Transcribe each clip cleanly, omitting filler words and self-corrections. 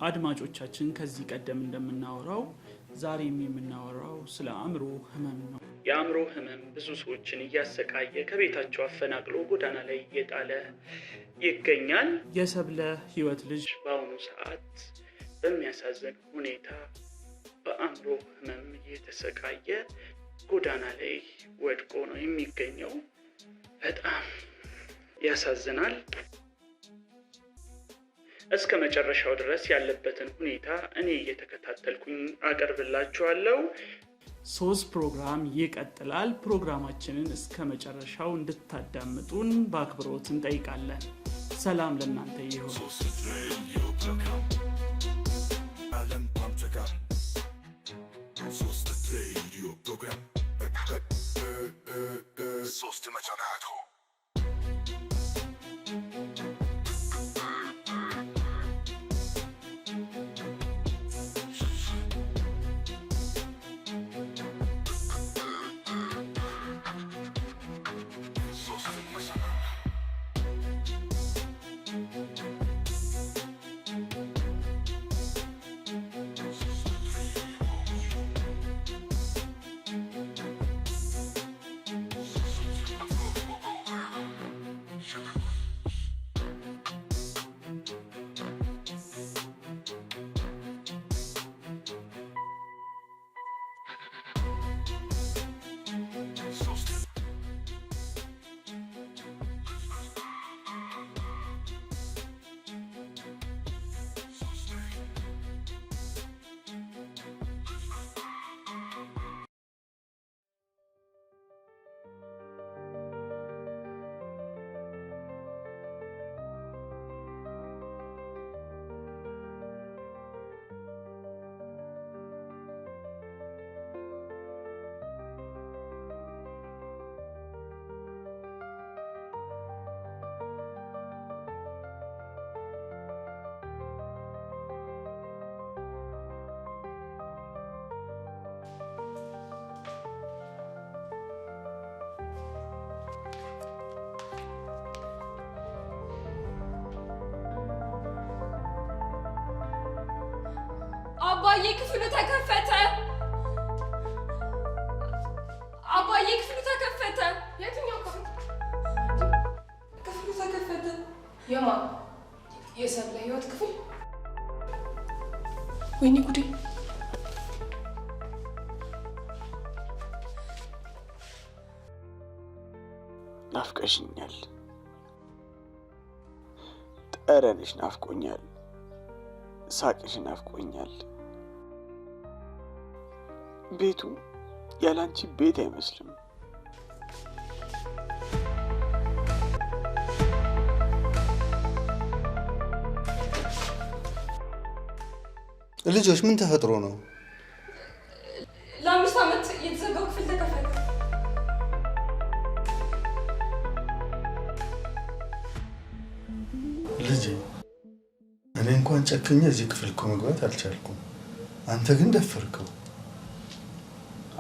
አድማጮቻችን ከዚህ ቀደም እንደምናወራው ዛሬም የምናወራው ስለ አእምሮ ህመም ነው። የአእምሮ ህመም ብዙ ሰዎችን እያሰቃየ ከቤታቸው አፈናቅሎ ጎዳና ላይ እየጣለ ይገኛል። የሰብለ ህይወት ልጅ በአሁኑ ሰዓት በሚያሳዝን ሁኔታ በአእምሮ ህመም እየተሰቃየ ጎዳና ላይ ወድቆ ነው የሚገኘው። በጣም ያሳዝናል። እስከ መጨረሻው ድረስ ያለበትን ሁኔታ እኔ እየተከታተልኩኝ አቀርብላችኋለሁ። 3 ፕሮግራም ይቀጥላል። ፕሮግራማችንን እስከ መጨረሻው እንድታዳምጡን በአክብሮት እንጠይቃለን። ሰላም ለእናንተ ይሁን። አባዬ ክፍሉ ተከፈተ። አባዬ ክፍሉ ተከፈተ። የትኛው ክፍል? ክፍሉ ተከፈተ። የማ የሰብለ ህይወት ክፍል? ወይኔ ጉዴ! ናፍቀሽኛል። ጠረንሽ ናፍቆኛል። ሳቅሽ ናፍቆኛል። ቤቱ ያላንቺ ቤት አይመስልም። ልጆች ምን ተፈጥሮ ነው? ለ5 ዓመት የተዘጋው ክፍል ተከፈተ። ልጄ እኔ እንኳን ጨክኜ እዚህ ክፍል እኮ መግባት አልቻልኩም። አንተ ግን ደፈርከው።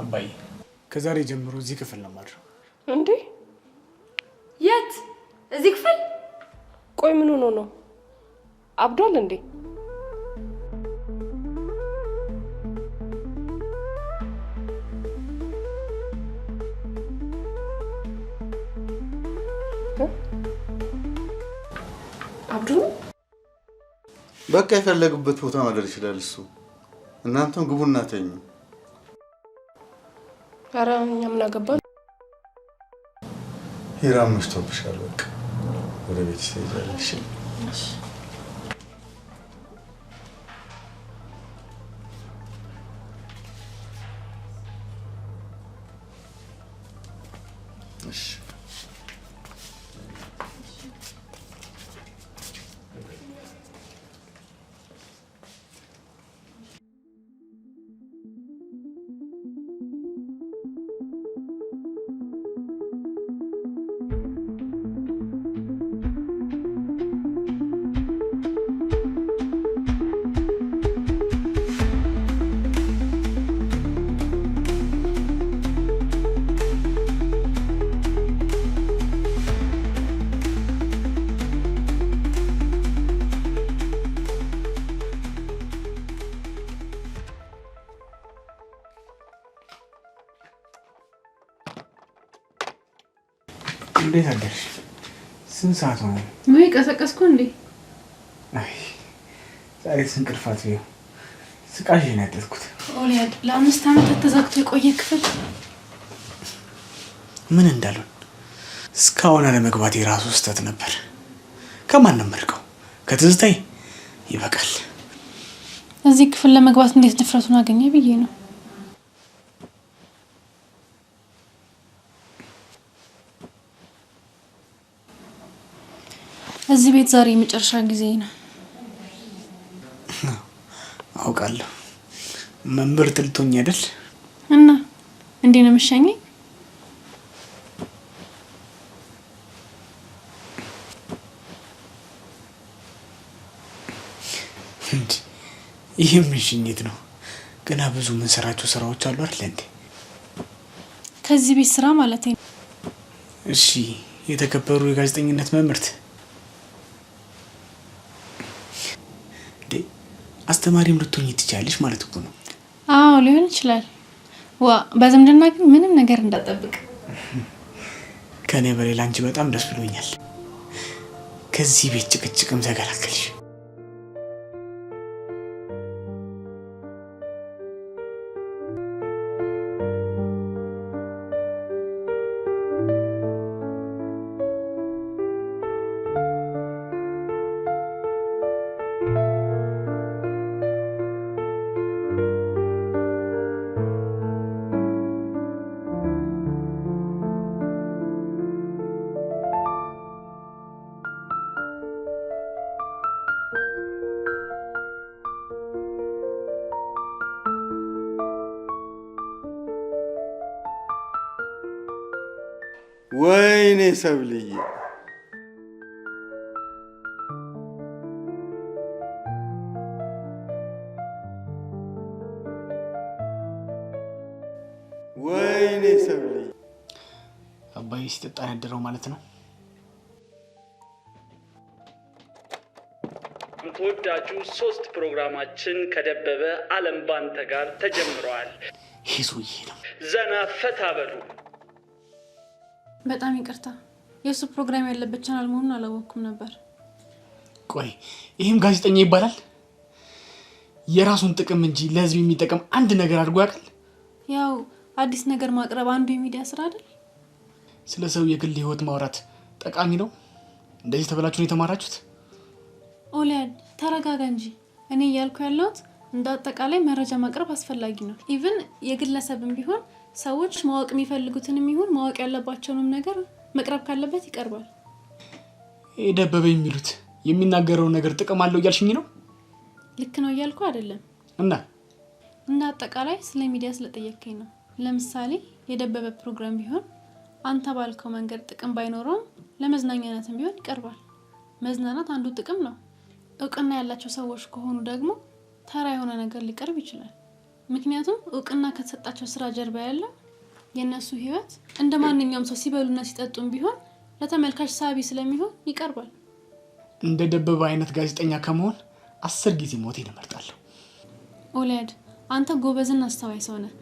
አባዬ ከዛሬ ጀምሮ እዚህ ክፍል ነው የማድረው። እንዴ? የት? እዚህ ክፍል? ቆይ ምን ሆኖ ነው? አብዷል እንዴ? አብዱ በቃ የፈለጉበት ቦታ ማደር ይችላል እሱ። እናንተም ግቡና ተኙ። ኧረ እኛ ምን አገባን? ሂራም መሽቶብሻል። በቃ ወደ ቤት ትሄጃለሽ። እሺ እንዴት አደርሽ? ስንት ሰዓት ሆነ? ወይ ቀሰቀስኩ እንዴ? አይ ዛሬ ስንቅልፋት ነው ስቃሽ ነው ያደርኩት። ኦሊያድ ለ5 ዓመታት ተዘግቶ የቆየ ክፍል ምን እንዳሉን እስካሁን አለመግባቴ የራሱ ስህተት ነበር። ከማንም መልቀው ከትዝታይ ይበቃል። እዚህ ክፍል ለመግባት እንዴት ድፍረቱን አገኘ ብዬ ነው። እዚህ ቤት ዛሬ የመጨረሻ ጊዜ ነው። አውቃለሁ። መንበር ትልቶኝ አይደል? እና እንዴ ነው የምትሸኘኝ? ይህ ምን ሽኝት ነው? ገና ብዙ የምንሰራቸው ስራዎች አሉ አይደል እንዴ? ከዚህ ቤት ስራ ማለት ነው። እሺ የተከበሩ የጋዜጠኝነት መምህርት እንዴ አስተማሪም ልትሆኚ ትችያለሽ ማለት እኮ ነው። አዎ ሊሆን ይችላል። ዋ በዝምድና ግን ምንም ነገር እንዳጠብቅ። ከኔ በሌላ አንቺ በጣም ደስ ብሎኛል። ከዚህ ቤት ጭቅጭቅም ተገላገልሽ። ወይኔ ሰብልዬ ወይኔ ሰብልዬ አባዬ ሲጠጣ ያደረው ማለት ነው። ተወዳጁ 3 ፕሮግራማችን ከደበበ ዓለም ባንተ ጋር ተጀምሯል። ይዙዬ ነው። ዘና ፈታ በሉ። በጣም ይቅርታ የሱ ፕሮግራም ያለበት ቻናል መሆኑን አላወቅኩም ነበር። ቆይ ይሄም ጋዜጠኛ ይባላል? የራሱን ጥቅም እንጂ ለህዝብ የሚጠቅም አንድ ነገር አድርጎ ያውቃል? ያው አዲስ ነገር ማቅረብ አንዱ የሚዲያ ስራ አይደል? ስለ ሰው የግል ህይወት ማውራት ጠቃሚ ነው? እንደዚህ ተብላችሁ ነው የተማራችሁት? ኦሊያድ ተረጋጋ እንጂ። እኔ እያልኩ ያለሁት እንደ አጠቃላይ መረጃ ማቅረብ አስፈላጊ ነው። ኢቭን የግለሰብም ቢሆን ሰዎች ማወቅ የሚፈልጉትንም ይሁን ማወቅ ያለባቸውንም ነገር መቅረብ ካለበት ይቀርባል። ደበበ የሚሉት የሚናገረው ነገር ጥቅም አለው እያልሽኝ ነው? ልክ ነው እያልኩ አይደለም። እና እንደ አጠቃላይ ስለ ሚዲያ ስለጠየቀኝ ነው። ለምሳሌ የደበበ ፕሮግራም ቢሆን አንተ ባልከው መንገድ ጥቅም ባይኖረውም ለመዝናኛነትም ቢሆን ይቀርባል። መዝናናት አንዱ ጥቅም ነው። እውቅና ያላቸው ሰዎች ከሆኑ ደግሞ ተራ የሆነ ነገር ሊቀርብ ይችላል። ምክንያቱም እውቅና ከተሰጣቸው ስራ ጀርባ ያለው የነሱ ህይወት እንደ ማንኛውም ሰው ሲበሉና ሲጠጡም ቢሆን ለተመልካች ሳቢ ስለሚሆን ይቀርባል። እንደ ደበበ አይነት ጋዜጠኛ ከመሆን 10 ጊዜ ሞቴን እመርጣለሁ። ኦሊያድ አንተ ጎበዝና አስተዋይ ሰው ነህ።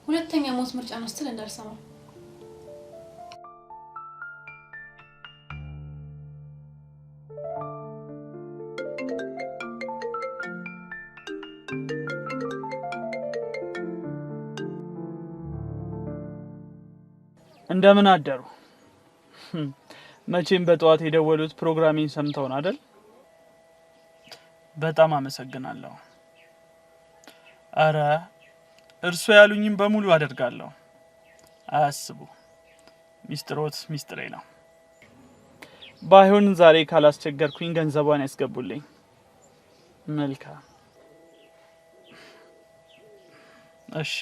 ሁለተኛ ሞት ምርጫ ነው ስትል እንዳልሰማው። እንደምን አደሩ? መቼም በጠዋት የደወሉት ፕሮግራሚን ሰምተውን አይደል? በጣም አመሰግናለሁ። አረ እርሱ ያሉኝም በሙሉ አደርጋለሁ። አያስቡ፣ ሚስጥሮት ሚስጥሬ ነው። ባይሆን ዛሬ ካላስቸገርኩኝ ገንዘቧን ያስገቡልኝ። መልካም እሺ።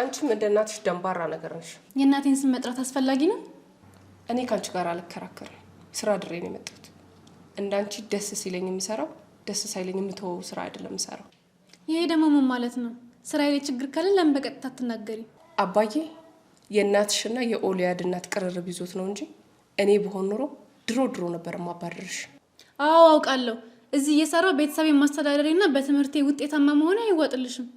አንቺም እንደ እናትሽ ደንባራ ነገር ነሽ። የእናቴን ስም መጥራት አስፈላጊ ነው? እኔ ካንቺ ጋር አልከራከርም። ስራ ድሬ ነው የመጣሁት። እንዳንቺ ደስ ሲለኝ የሚሰራው ደስ ሳይለኝ የምተወው ስራ አይደለም ሰራው። ይሄ ደግሞ ምን ማለት ነው? ስራዬ ላይ ችግር ካለ ለምን በቀጥታ አትናገሪ? አባዬ የእናትሽና የኦሊያድ እናት ቅርርብ ይዞት ነው እንጂ እኔ በሆን ኖሮ ድሮ ነበር ማባረርሽ። አዎ አውቃለሁ። እዚህ እየሰራው ቤተሰቤን ማስተዳደሬና በትምህርቴ ውጤታማ መሆን አይዋጥልሽም።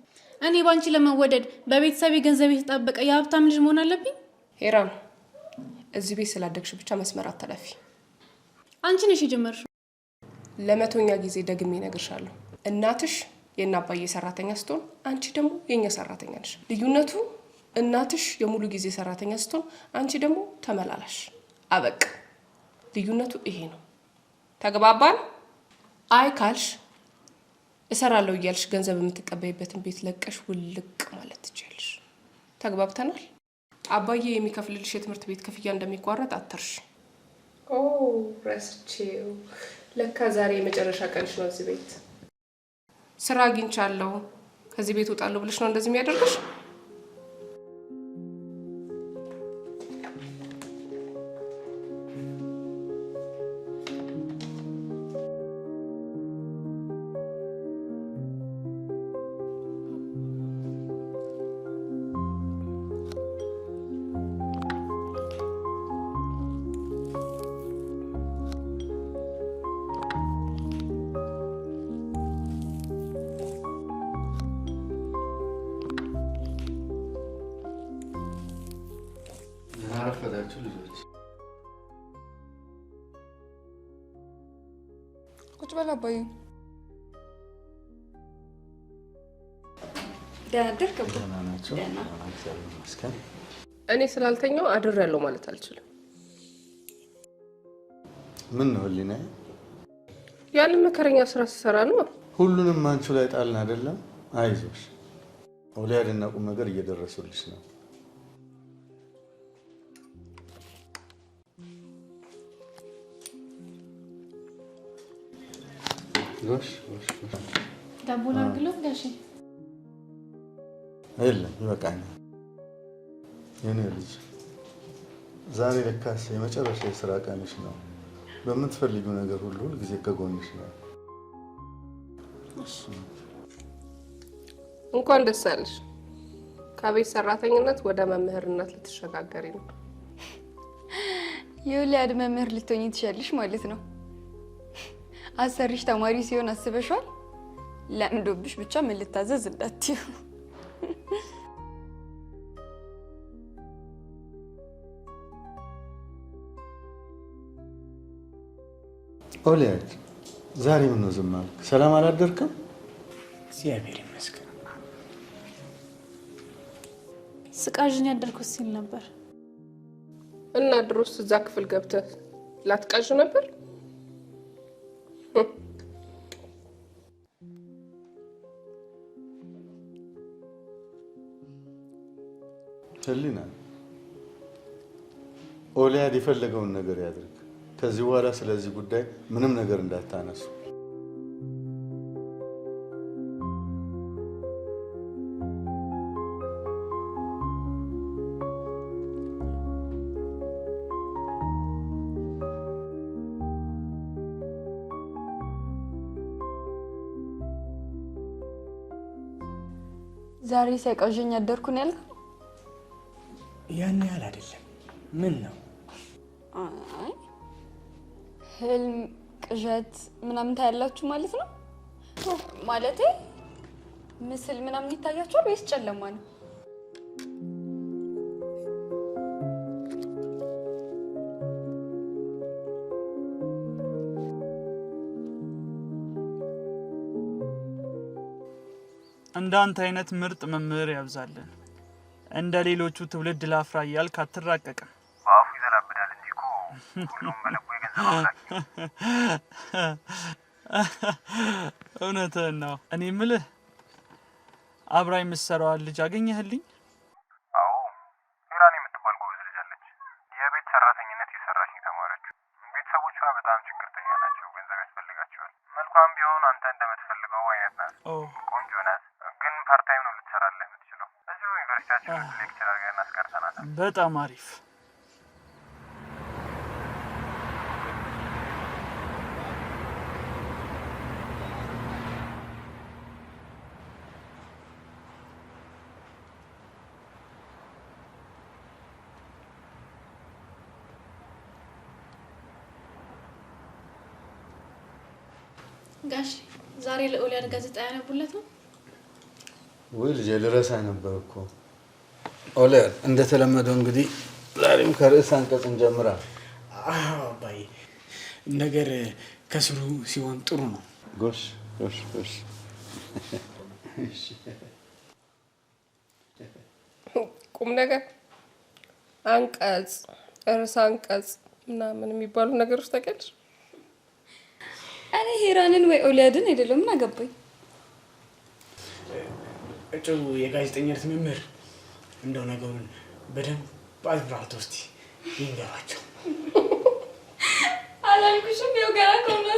እኔ ባንቺ ለመወደድ በቤተሰቤ ገንዘብ የተጣበቀ የሀብታም ልጅ መሆን አለብኝ? ሄራን እዚህ ቤት ስላደግሽ ብቻ መስመር አትለፊ። አንቺ ነሽ የጀመርሽው። ለመቶኛ ጊዜ ደግሜ እነግርሻለሁ። እናትሽ የእናባዬ ሰራተኛ ስትሆን አንቺ ደግሞ የኛ ሰራተኛ ነሽ። ልዩነቱ እናትሽ የሙሉ ጊዜ ሰራተኛ ስትሆን አንቺ ደግሞ ተመላላሽ። አበቃ። ልዩነቱ ይሄ ነው። ተግባባን? አይ ካልሽ እሰራለሁ እያልሽ ገንዘብ የምትቀበይበትን ቤት ለቀሽ ውልቅ ማለት ትችያለሽ። ተግባብተናል? አባዬ የሚከፍልልሽ የትምህርት ቤት ክፍያ እንደሚቋረጥ አትርሽ። ኦ ረስቼው። ለካ ዛሬ የመጨረሻ ቀንሽ ነው እዚህ ቤት። ስራ አግኝቻለሁ ከዚህ ቤት እወጣለሁ ብለሽ ነው እንደዚህ የሚያደርግሽ? አረፈዳችሁ ልጆች። ቁጭ በል አባዬ። ደህና አደርክ? ደህና ናቸው? እግዚአብሔር ይመስገን። እኔ ስላልተኛው አድሬያለሁ ማለት አልችልም። ምን ነው ህሊናዬ? ያንን መከረኛ ስራ ስሰራ ነው። ሁሉንም አንቺ ላይ ጣልን አይደለም? አይዞሽ፣ ኦሊያድና ቁም ነገር እየደረሱልሽ ነው። ጎሽ ዳቦ ላድርግልዎት ጋሼ? የለም ይበቃኛል። የኔ ልጅ ዛሬ ለካስ የመጨረሻ የስራ ቀንሽ ነው። በምትፈልጊው ነገር ሁሉ ጊዜ ከጎንሽ ነው። እንኳን ደስ አለሽ። ከቤት ሰራተኝነት ወደ መምህርነት ልትሸጋገሪ ነው። የኦሊያድ መምህር ልትሆኚ ትችያለሽ ማለት ነው። አሰሪሽ ተማሪ ሲሆን አስበሻል? ለምዶብሽ ብቻ ምን ልታዘዝ እንዳትዪ። ኦሊያድ ዛሬ ምን ነው ዝም አልክ? ሰላም አላደርክም? እግዚአብሔር ይመስገን። ስቃዥን ያደርኩት ሲል ነበር። እና ድሮስ እዛ ክፍል ገብተህ ላትቃዥ ነበር? ህሊና ኦሊያድ የፈለገውን ነገር ያድርግ። ከዚህ በኋላ ስለዚህ ጉዳይ ምንም ነገር እንዳታነሱ። ዛሬ ሳይቃዠኝ አደርኩን ያለ ያን ያህል አይደለም። ምን ነው? አይ ህልም፣ ቅዠት ምናምን ታያላችሁ ማለት ነው? ማለቴ ምስል ምናምን ይታያችኋል ወይስ ጨለማ ነው? እንዳንተ አይነት ምርጥ መምህር ያብዛልን። እንደ ሌሎቹ ትውልድ ላፍራ እያልክ አትራቀቅም። በአፉ ይዘላብዳል እንጂ እኮ ሁሉም በልቡ የገንዘብ አምላክ። እውነትህን ነው። እኔ የምልህ አብራ የምትሰራዋን ልጅ አገኘህልኝ? አዎ ሄራን የምትባል ጎበዝ ልጅ አለች። የቤት ሰራተኝነት የሰራች የተማረችው። ቤተሰቦቿ በጣም ችግርተኛ ናቸው። ገንዘብ ያስፈልጋቸዋል። መልኳም ቢሆን አንተ እንደምትፈልገው አይነት ናት። ቆንጆ ናት። ግን ፓርታይም ነው ልትሰራለህ የምትችለው። እዚሁ ዩኒቨርሲቲያችን ሌክቸር ጋር እናስቀርተናታል። በጣም አሪፍ። ጋሽ ዛሬ ለኦሊያድ ጋዜጣ ያነቡለት ነው? ወይ ልጄ ልረሳ ነበር እኮ። ኦሊያድ እንደተለመደው እንግዲህ ዛሬም ከርዕስ አንቀጽ እንጀምራ። አባዬ ነገር ከስሩ ሲሆን ጥሩ ነው። ጎሽ። ቁም ነገር አንቀጽ ርዕስ አንቀጽ ምናምን የሚባሉ ነገሮች ታውቂያለሽ? እኔ ሄራንን ወይ ኦሊያድን አይደለም ምን አገባኝ። እጩ የጋዜጠኝነት መምህር እንደው ነገሩን በደንብ አብራርተው እስቲ ይንገራቸው። አላልኩሽም? ያው ገና ከሆነ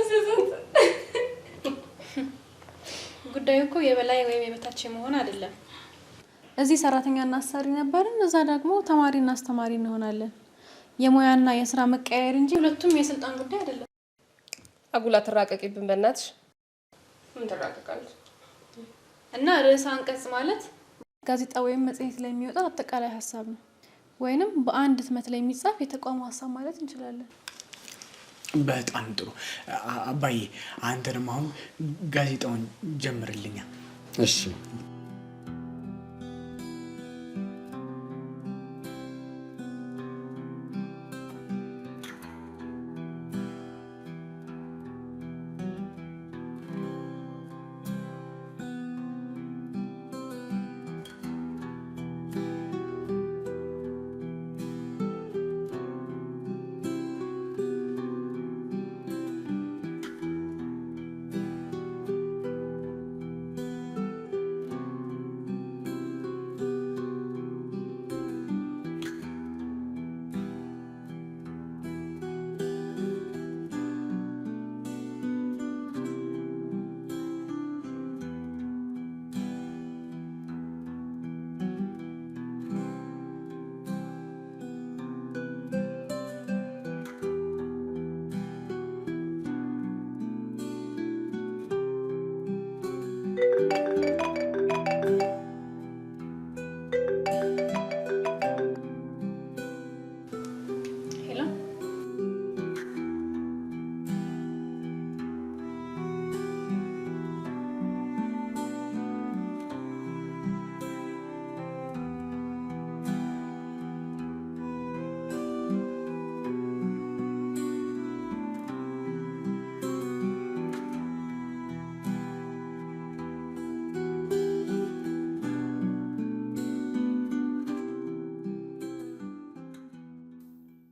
ጉዳዩ እኮ የበላይ ወይም የበታች መሆን አይደለም። እዚህ ሰራተኛና አሰሪ ነበርን፣ እዛ ደግሞ ተማሪና አስተማሪ እንሆናለን። የሙያና የስራ መቀያየር እንጂ ሁለቱም የስልጣን ጉዳይ አይደለም። አጉላ ተራቀቂብን በእናትሽ። ምን ተራቀቃለች? እና ርዕሰ አንቀጽ ማለት ጋዜጣ ወይም መጽሔት ላይ የሚወጣ አጠቃላይ ሀሳብ ነው፣ ወይንም በአንድ ህትመት ላይ የሚጻፍ የተቋሙ ሀሳብ ማለት እንችላለን። በጣም ጥሩ አባዬ፣ አንተ ደግሞ አሁን ጋዜጣውን ጀምርልኛ። እሺ።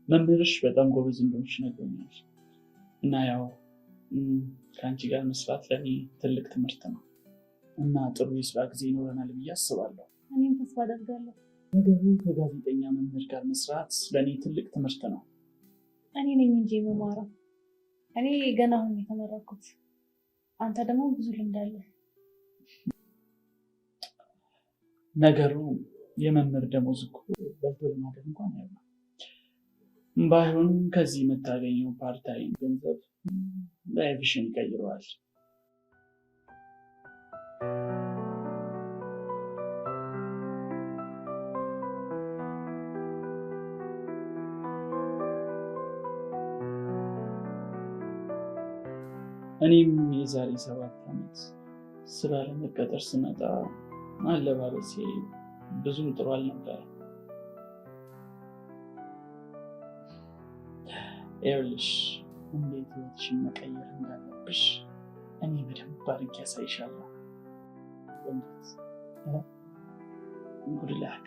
መምህርሽ በጣም ጎበዝ እንደሆንሽ ነግሮኛል እና ያው ከአንቺ ጋር መስራት ለእኔ ትልቅ ትምህርት ነው እና ጥሩ የስራ ጊዜ ይኖረናል ብዬ አስባለሁ። እኔም ተስፋ አደርጋለሁ። ነገሩ ከጋዜጠኛ መምህር ጋር መስራት ለእኔ ትልቅ ትምህርት ነው። እኔ ነኝ እንጂ የምማረው። እኔ ገና አሁን የተመረኩት፣ አንተ ደግሞ ብዙ ልምድ አለ። ነገሩ የመምህር ደሞዝ እኮ በልቶ ለማደር እንኳን ያለው ባይሆን ከዚህ የምታገኘው ፓርታይም ገንዘብ ላይፍሽን ይቀይረዋል። እኔም የዛሬ 7 ዓመት ስራ ለመቀጠር ስመጣ አለባበሴ ብዙም ጥሩ አልነበረም። ይኸውልሽ እንዴት ህይወትሽን መቀየር እንዳለብሽ እኔ በደንብ አድርጌ ያሳይሻለሁ። ጉድ ላክ።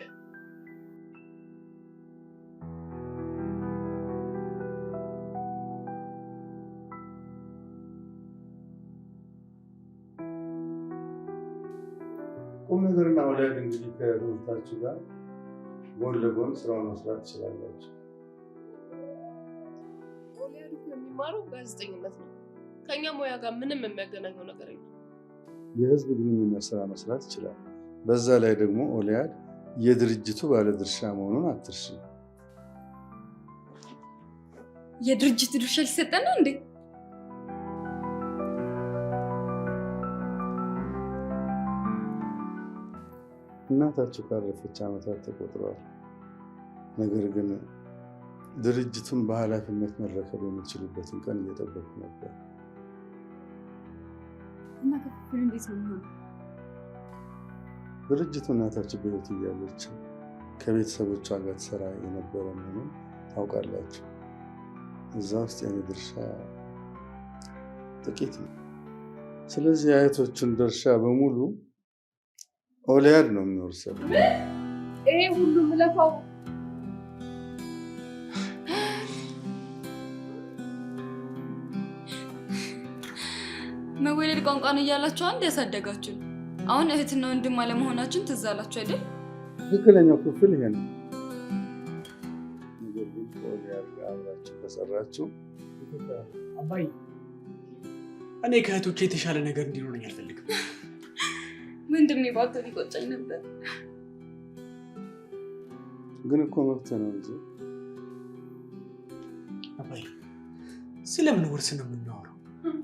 ቁም ነገርና ኦሊያድ እንግዲህ ከትምህርታችሁ ጋር ጎን ለጎን ስራውን መስራት ትችላላችሁ። ኦሊያድ እኮ የሚማረው ጋዜጠኝነት ነው። ከኛ ሙያ ጋር ምንም የሚያገናኘው ነገር የለም። የህዝብ ግንኙነት ስራ መስራት ይችላል። በዛ ላይ ደግሞ ኦሊያድ የድርጅቱ ባለድርሻ መሆኑን አትርሺ። የድርጅት ድርሻ ሊሰጠን ነው እንዴ? እናታችሁ ካረፈች ዓመታት ተቆጥረዋል። ነገር ግን ድርጅቱን በኃላፊነት መረከብ የምትችሉበትን ቀን እየጠበኩ ነበር። እና ክፍል እንዴት ነው የሚሆነው? ድርጅቱ እናታችን በሕይወት እያለች ከቤተሰቦቿ ጋር ትሰራ የነበረ መሆኑን ታውቃላችሁ። እዛ ውስጥ የኔ ድርሻ ጥቂት ነው። ስለዚህ አያቶቹን ድርሻ በሙሉ ኦሊያድ ነው የሚወርሰው። ይሄ ሁሉ ምለፋው መወለድ ቋንቋ ነው እያላችሁ አንድ ያሳደጋችሁ። አሁን እህትና ወንድም አለመሆናችን ትዝ አላችሁ አይደል? ትክክለኛው ክፍል ይሄ ነው። ነገር ግን ከኦሊያድ ጋር አብራችሁ ከሰራችሁ አባይ እኔ ከእህቶቼ የተሻለ ነገር እንዲኖረኝ አልፈልግም። ወንድሜ ባትሆን ይቆጨኝ ነበር። ግን እኮ መብት ነው እንጂ አባይ ስለምን ውርስ ነው የምናወራው?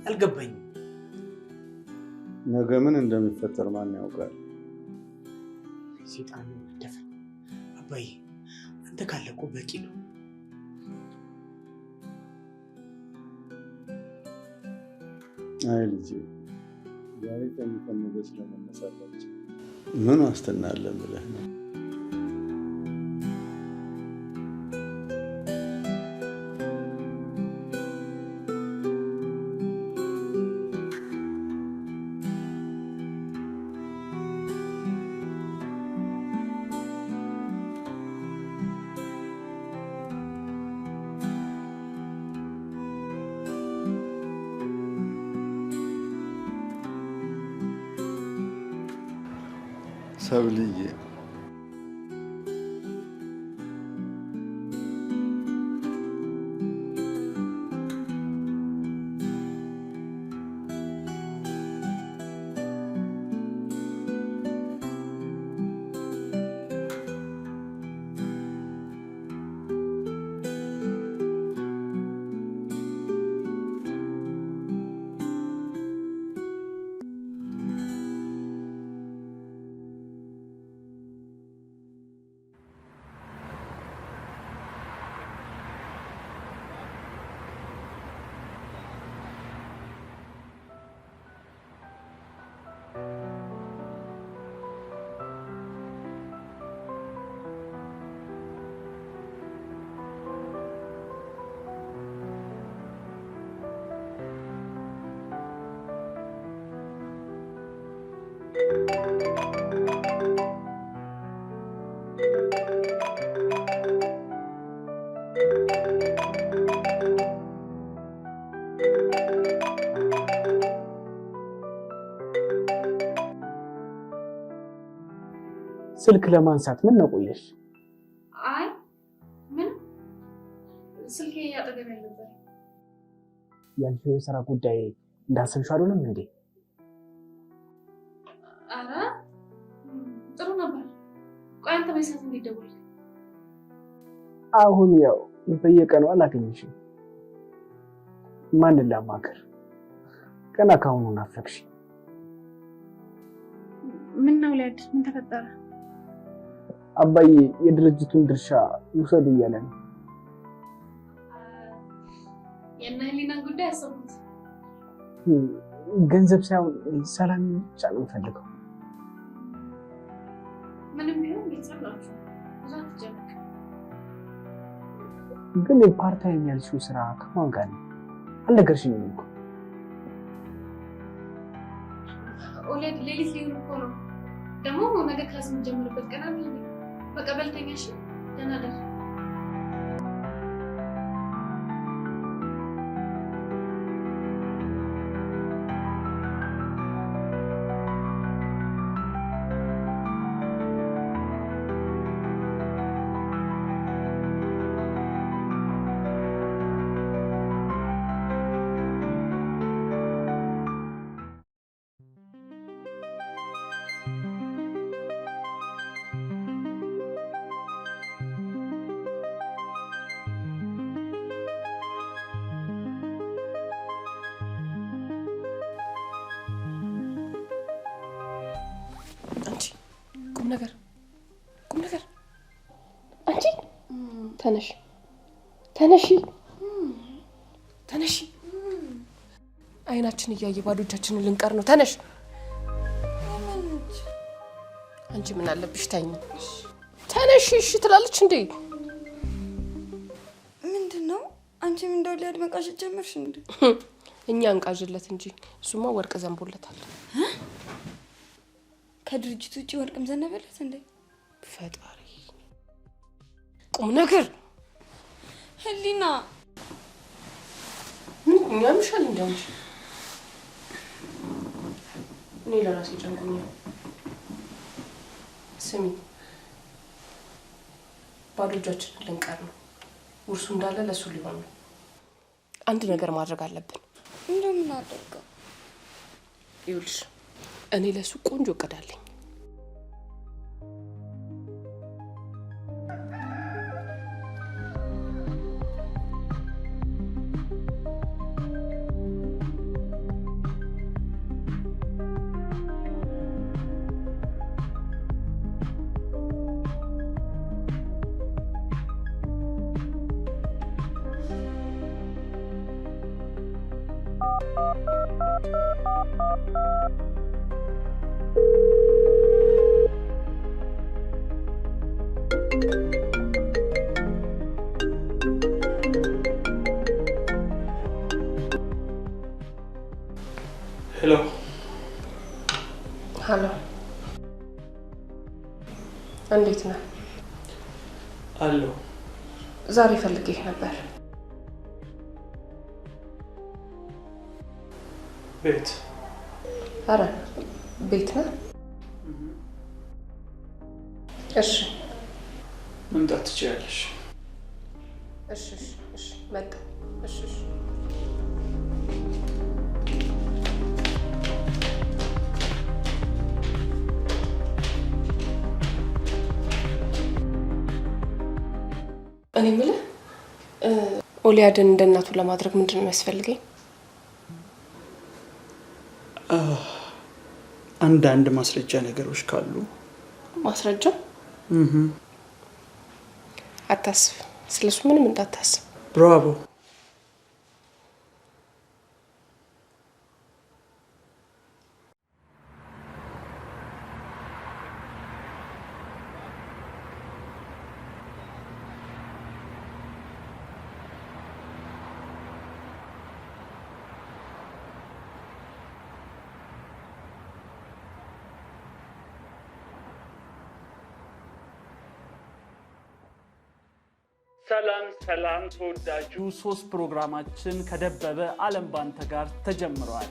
አልገባኝም። ነገ ምን እንደሚፈጠር ማን ያውቃል? ሴጣን ደፈ አባይ አንተ ካለቆ በቂ ነው። አይ ልጄ ዛሬ ተኝተን ነገ ስለመነሳታችን ምን ዋስትና አለን ብለህ ነው? ሰብልዬ ስልክ ለማንሳት ምን ነው ቆየሽ? አይ ምን ስልኬ ያጠገብ ነበር። ያልሽው የሥራ ጉዳይ እንዳሰብሽው አይደለም እንዴ? አረ ጥሩ ነበር። ቆይ አንተ በሰዓት እንዲደውል አሁን ያው በየቀኑ አላገኝሽም። ማንን ላማክር? ገና ካሁኑ ናፈቅሽ። ምን ነው ሊያድ ምን ተፈጠረ? አባዬ የድርጅቱን ድርሻ ውሰዱ እያለ ነው። የእነ ህሊናን ጉዳይ አሰቡት። ገንዘብ ሳይሆን ሰላም ብቻ ነው የምፈልገው። ምንም ቢሆን ቤተሰብ ናችሁ፣ ብዙ አትጨነቅ። ግን ፓርታይም ያልሽው ስራ ከማን ጋር ነው? አልነገርሽኝም እኮ። ኦሌድ ሌሊት ሊሆን እኮ ነው። ደግሞ ነገ ክላስ የምንጀምርበት ቀን አለ። በቃ በልተኛ እሺ፣ ደህና ደር። ቁም ነገር አንቺ ተነሺ አይናችን እያየ ባዶ እጃችንን ልንቀር ነው። ተነሽ። አንቺ ምን አለብሽ? ተኝ። ተነሽ። እሺ ትላለች እንዴ? ምንድነው? አንቺም እንደው ሊያድመቃሽ ጀመርሽ እንዴ? እኛ እንቃዥለት እንጂ እሱማ ወርቅ ዘንቦለታል። ከድርጅቱ ውጪ ወርቅም ዘነበለት እንዴ? ፈጣሪ ቁም ነገር ህሊና እኛ ምሻል እንደውም እኔ ለራሴ ጨንቆኛል። ስሚ ባዶ እጃችንን ልንቀር ነው። ውርሱ እንዳለ ለሱ ሊሆን ነው። አንድ ነገር ማድረግ አለብን። እንደምን አደርገው? ይኸውልሽ እኔ ለሱ ቆንጆ እቅድ አለኝ። ሄሎ ሄሎ፣ እንዴት ነህ? አለሁ። ዛሬ ፈልጌህ ነበር። ቤት? አረ ቤት ነህ? እሺ መምጣት ትችያለሽ። እሺ እሺ እሺ መጣ። እሺ እሺ እኔ የምልህ ኦሊያድን እንደ እናቱ ለማድረግ ምንድን ነው የሚያስፈልገኝ? አንዳንድ ማስረጃ ነገሮች ካሉ። ማስረጃ? አታስብ፣ ስለሱ ምንም እንዳታስብ። ብራቮ። ሰላም ሰላም፣ ተወዳጁ 3 ፕሮግራማችን ከደበበ ዓለም ባንተ ጋር ተጀምሯል።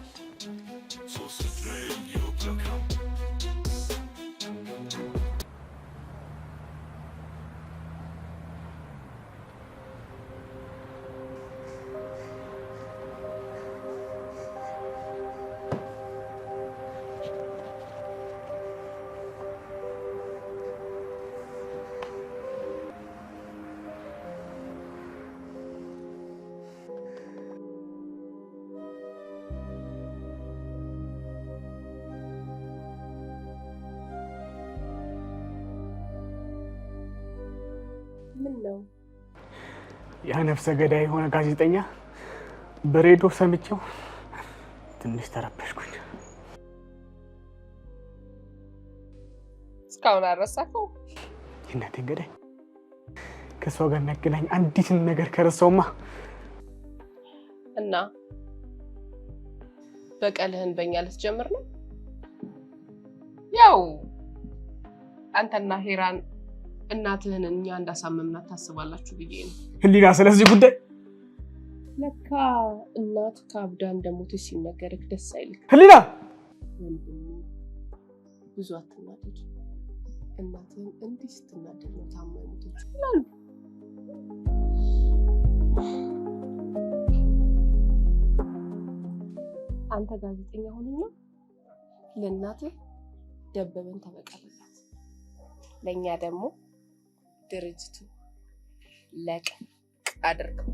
ምን ነው? ያ ነፍሰ ገዳይ የሆነ ጋዜጠኛ በሬዲዮ ሰምቼው ትንሽ ተረበሽኩኝ። እስካሁን አረሳከው? እናቴን ገዳይ ከሷ ጋር የሚያገናኝ አንዲትን ነገር ከረሳውማ እና በቀልህን በእኛ ልትጀምር ነው? ያው አንተና ሄራን እናትህን እኛ እንዳሳመምናት ታስባላችሁ ብዬ ነው። ህሊና ስለዚህ ጉዳይ ለካ እናት ካብዳ እንደሞተች ሲነገርህ ደስ አይልክ? ህሊና ብዙ አትናደድ። እናትህን እንዲህ ስትናደድ ነው ታማ የሞተችው ይላሉ። አንተ ጋዜጠኛ ሆነኛ ለእናትህ ደበበን ተበቀልላት፣ ለእኛ ደግሞ ድርጅቱ ለቀቅ አድርገው።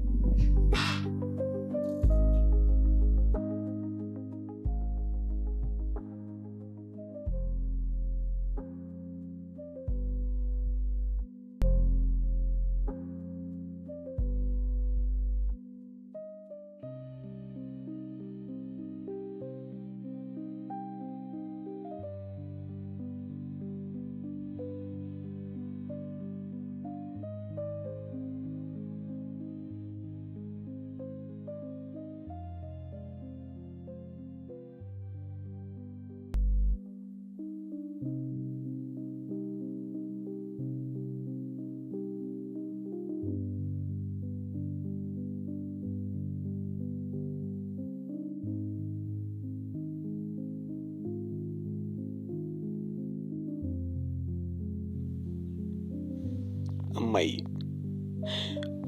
እማዬ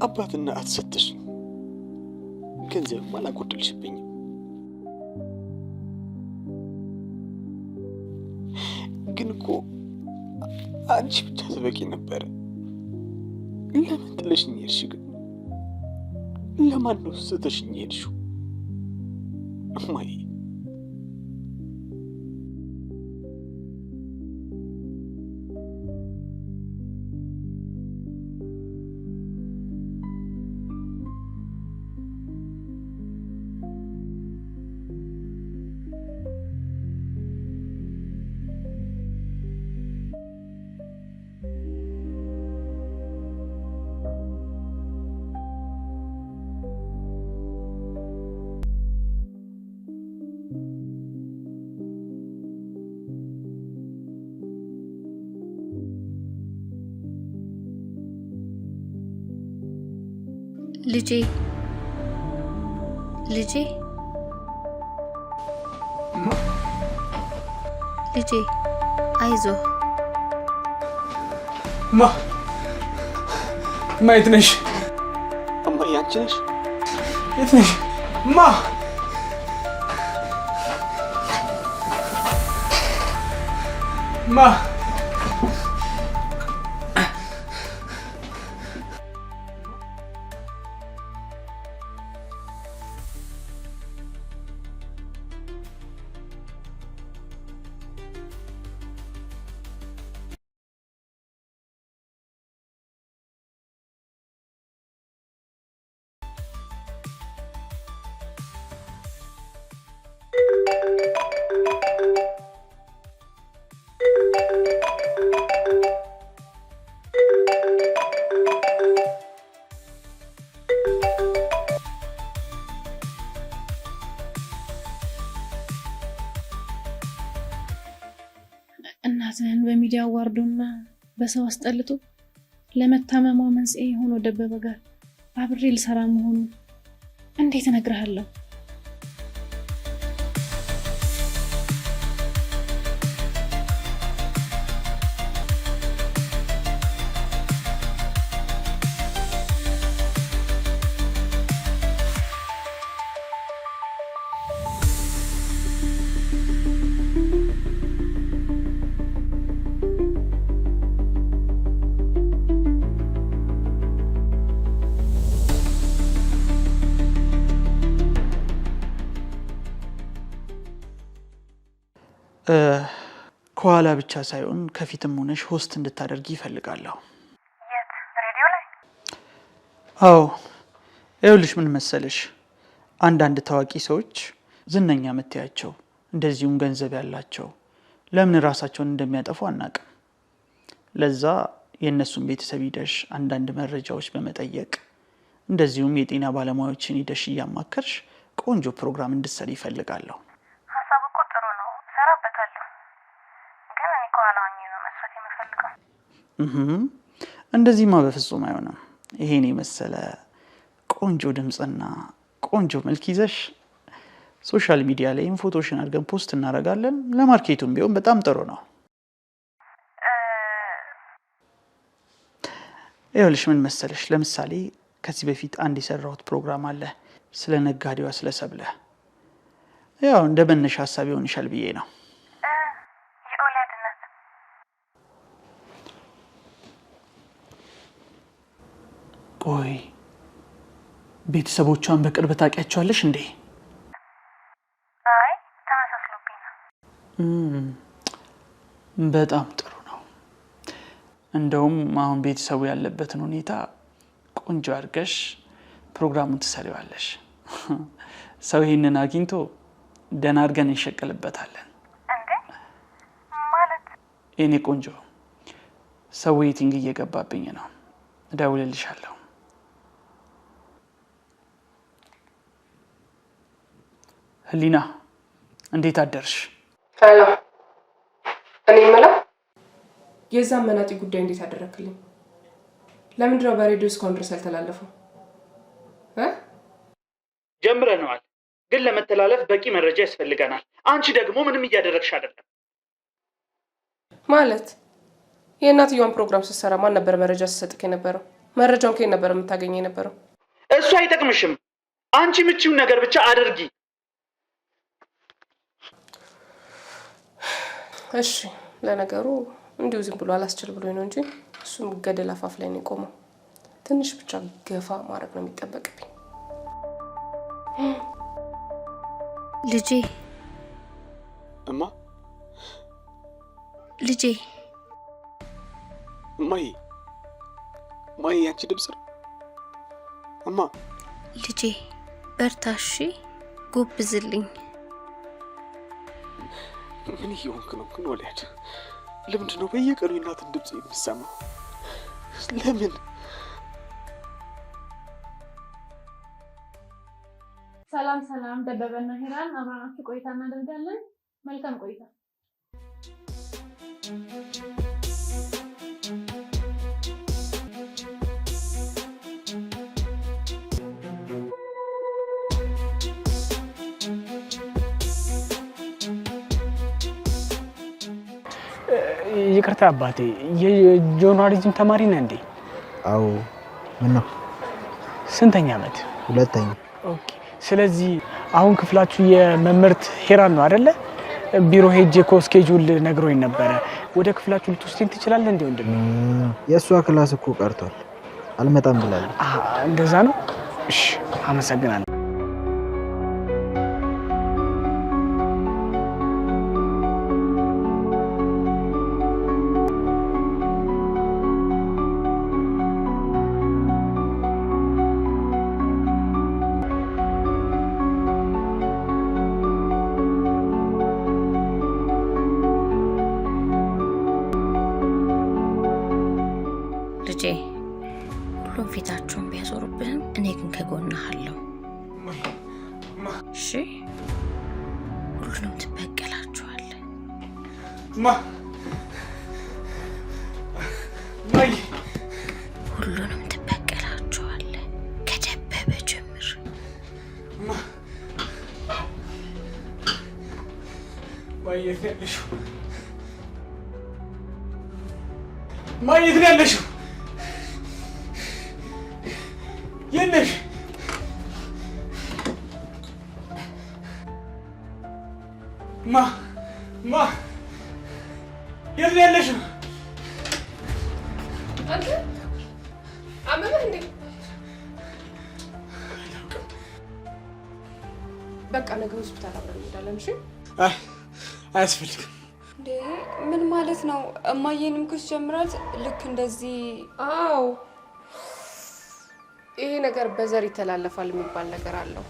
አባትና አትሰጥሽ ገንዘብም አላጎደልሽብኝም። ግን እኮ አንቺ ብቻ ትበቂ ነበረ። ለምን ጥለሽኝ ሄድሽ? ግን ለማን ነው ስተሽኝ ሄድሽው? እማዬ ልጄ ልጄ ልጄ አይዞህ። የት ነሽ? እማዬ አንቺ ነሽ? የት ነሽ? እናትህን በሚዲያ አዋርዶና በሰው አስጠልቶ ለመታመሟ መንስኤ የሆነው ደበበ ጋር አብሬ ልሰራ መሆኑን እንዴት እነግርሃለሁ? ከኋላ ብቻ ሳይሆን ከፊትም ሆነሽ ሆስት እንድታደርጊ ይፈልጋለሁ። የት? ሬዲዮ ላይ? አዎ፣ ይኸውልሽ ምን መሰለሽ፣ አንዳንድ ታዋቂ ሰዎች ዝነኛ የምትያቸው እንደዚሁም ገንዘብ ያላቸው ለምን ራሳቸውን እንደሚያጠፉ አናቅም። ለዛ የእነሱን ቤተሰብ ሂደሽ አንዳንድ መረጃዎች በመጠየቅ እንደዚሁም የጤና ባለሙያዎችን ሂደሽ እያማከርሽ ቆንጆ ፕሮግራም እንድትሰሪ ይፈልጋለሁ። ሀሳቡ እኮ ጥሩ ነው፣ እሰራበታለሁ። ግን እኔ ከኋላ ሆኜ ነው መስራት የምፈልገው። እንደዚህማ በፍጹም አይሆንም። ይሄን የመሰለ ቆንጆ ድምፅና ቆንጆ መልክ ይዘሽ ሶሻል ሚዲያ ላይም ፎቶሽን አድርገን ፖስት እናደርጋለን። ለማርኬቱም ቢሆን በጣም ጥሩ ነው። ይኸውልሽ ምን መሰለሽ፣ ለምሳሌ ከዚህ በፊት አንድ የሰራሁት ፕሮግራም አለ ስለ ነጋዴዋ ስለ ሰብለ። ያው እንደ መነሻ ሀሳብ ይሆንሻል ብዬ ነው። የኦላድነት ቆይ ቤተሰቦቿን በቅርብ ታውቂያቸዋለሽ እንዴ? አይ ተመሳስሎብኝ ነው። በጣም ጥሩ ነው። እንደውም አሁን ቤተሰቡ ያለበትን ሁኔታ ቆንጆ አድርገሽ ፕሮግራሙን ትሰሪዋለሽ። ሰው ይህንን አግኝቶ ደህና አድርገን እንሸቅልበታለን። እንዴ ማለት? የኔ ቆንጆ ሰው ዌይቲንግ እየገባብኝ ነው፣ እደውልልሻለሁ። ህሊና እንዴት አደርሽ? ሄሎ፣ እኔ የምለው የዛን መናጢ ጉዳይ እንዴት አደረክልኝ? ለምንድን ነው በሬዲዮ እስካሁን ድረስ ያልተላለፈው? ጀምረነዋል፣ ግን ለመተላለፍ በቂ መረጃ ያስፈልገናል። አንቺ ደግሞ ምንም እያደረግሽ አይደለም። ማለት የእናትየዋን ፕሮግራም ስትሰራ ማን ነበር መረጃ ሲሰጥክ የነበረው? መረጃውን ከየት ነበር የምታገኘው የነበረው? እሱ አይጠቅምሽም። አንቺ ምቺውን ነገር ብቻ አድርጊ። እሺ፣ ለነገሩ እንዲሁ ዝም ብሎ አላስችል ብሎኝ ነው እንጂ እሱም ገደል አፋፍ ላይ ነው የቆመው። ትንሽ ብቻ ገፋ ማድረግ ነው የሚጠበቅብኝ። ልጄ እማ ልጄ ማይ ያንቺ ድምፅ ነው እማ። ልጄ በርታሺ፣ ጎብዝልኝ። ምን እየሆንክ ነው ግን ወላድ? ለምንድን ነው በየቀኑ የእናትን ድምፅ የምሰማው? ለምን? ሰላም ደበበና ሄራን አብራናችሁ ቆይታ እናደርጋለን። መልካም ቆይታ። ይቅርታ አባቴ፣ የጆርናሊዝም ተማሪ ነህ እንዴ? አዎ። ምን ነው? ስንተኛ ዓመት? ሁለተኛ። ኦኬ። ስለዚህ አሁን ክፍላችሁ የመምህርት ሄራን ነው አይደለ? ቢሮ ሄጄ እኮ ስኬጁል ነግሮኝ ነበረ። ወደ ክፍላችሁ ልትወስደኝ ትችላለህ እንዴ ወንድሜ? የእሷ ክላስ እኮ ቀርቷል፣ አልመጣም ብላለች። እንደዛ ነው? እሺ፣ አመሰግናለሁ። ልጄ ሁሉም ፊታቸውን ቢያዞሩብህም እኔ ግን ከጎንህ አለሁ። እሺ፣ ሁሉንም ትበቀላቸዋለህ። ሁሉንም ትበቀላቸዋለህ ከደበበ ጀምር። ማየት ነው ያለሽው? የነሽ የት ነው ያለሽው? አንተ አመመህ እንዴ? በቃ ነገ ሆስፒታል አብረን እንሄዳለን። እሺ? አያስፈልግም። እንዴ ምን ማለት ነው? እማዬንም ክስ ጀምራት ልክ እንደዚህ? አዎ፣ ይሄ ነገር በዘር ይተላለፋል የሚባል ነገር አለው።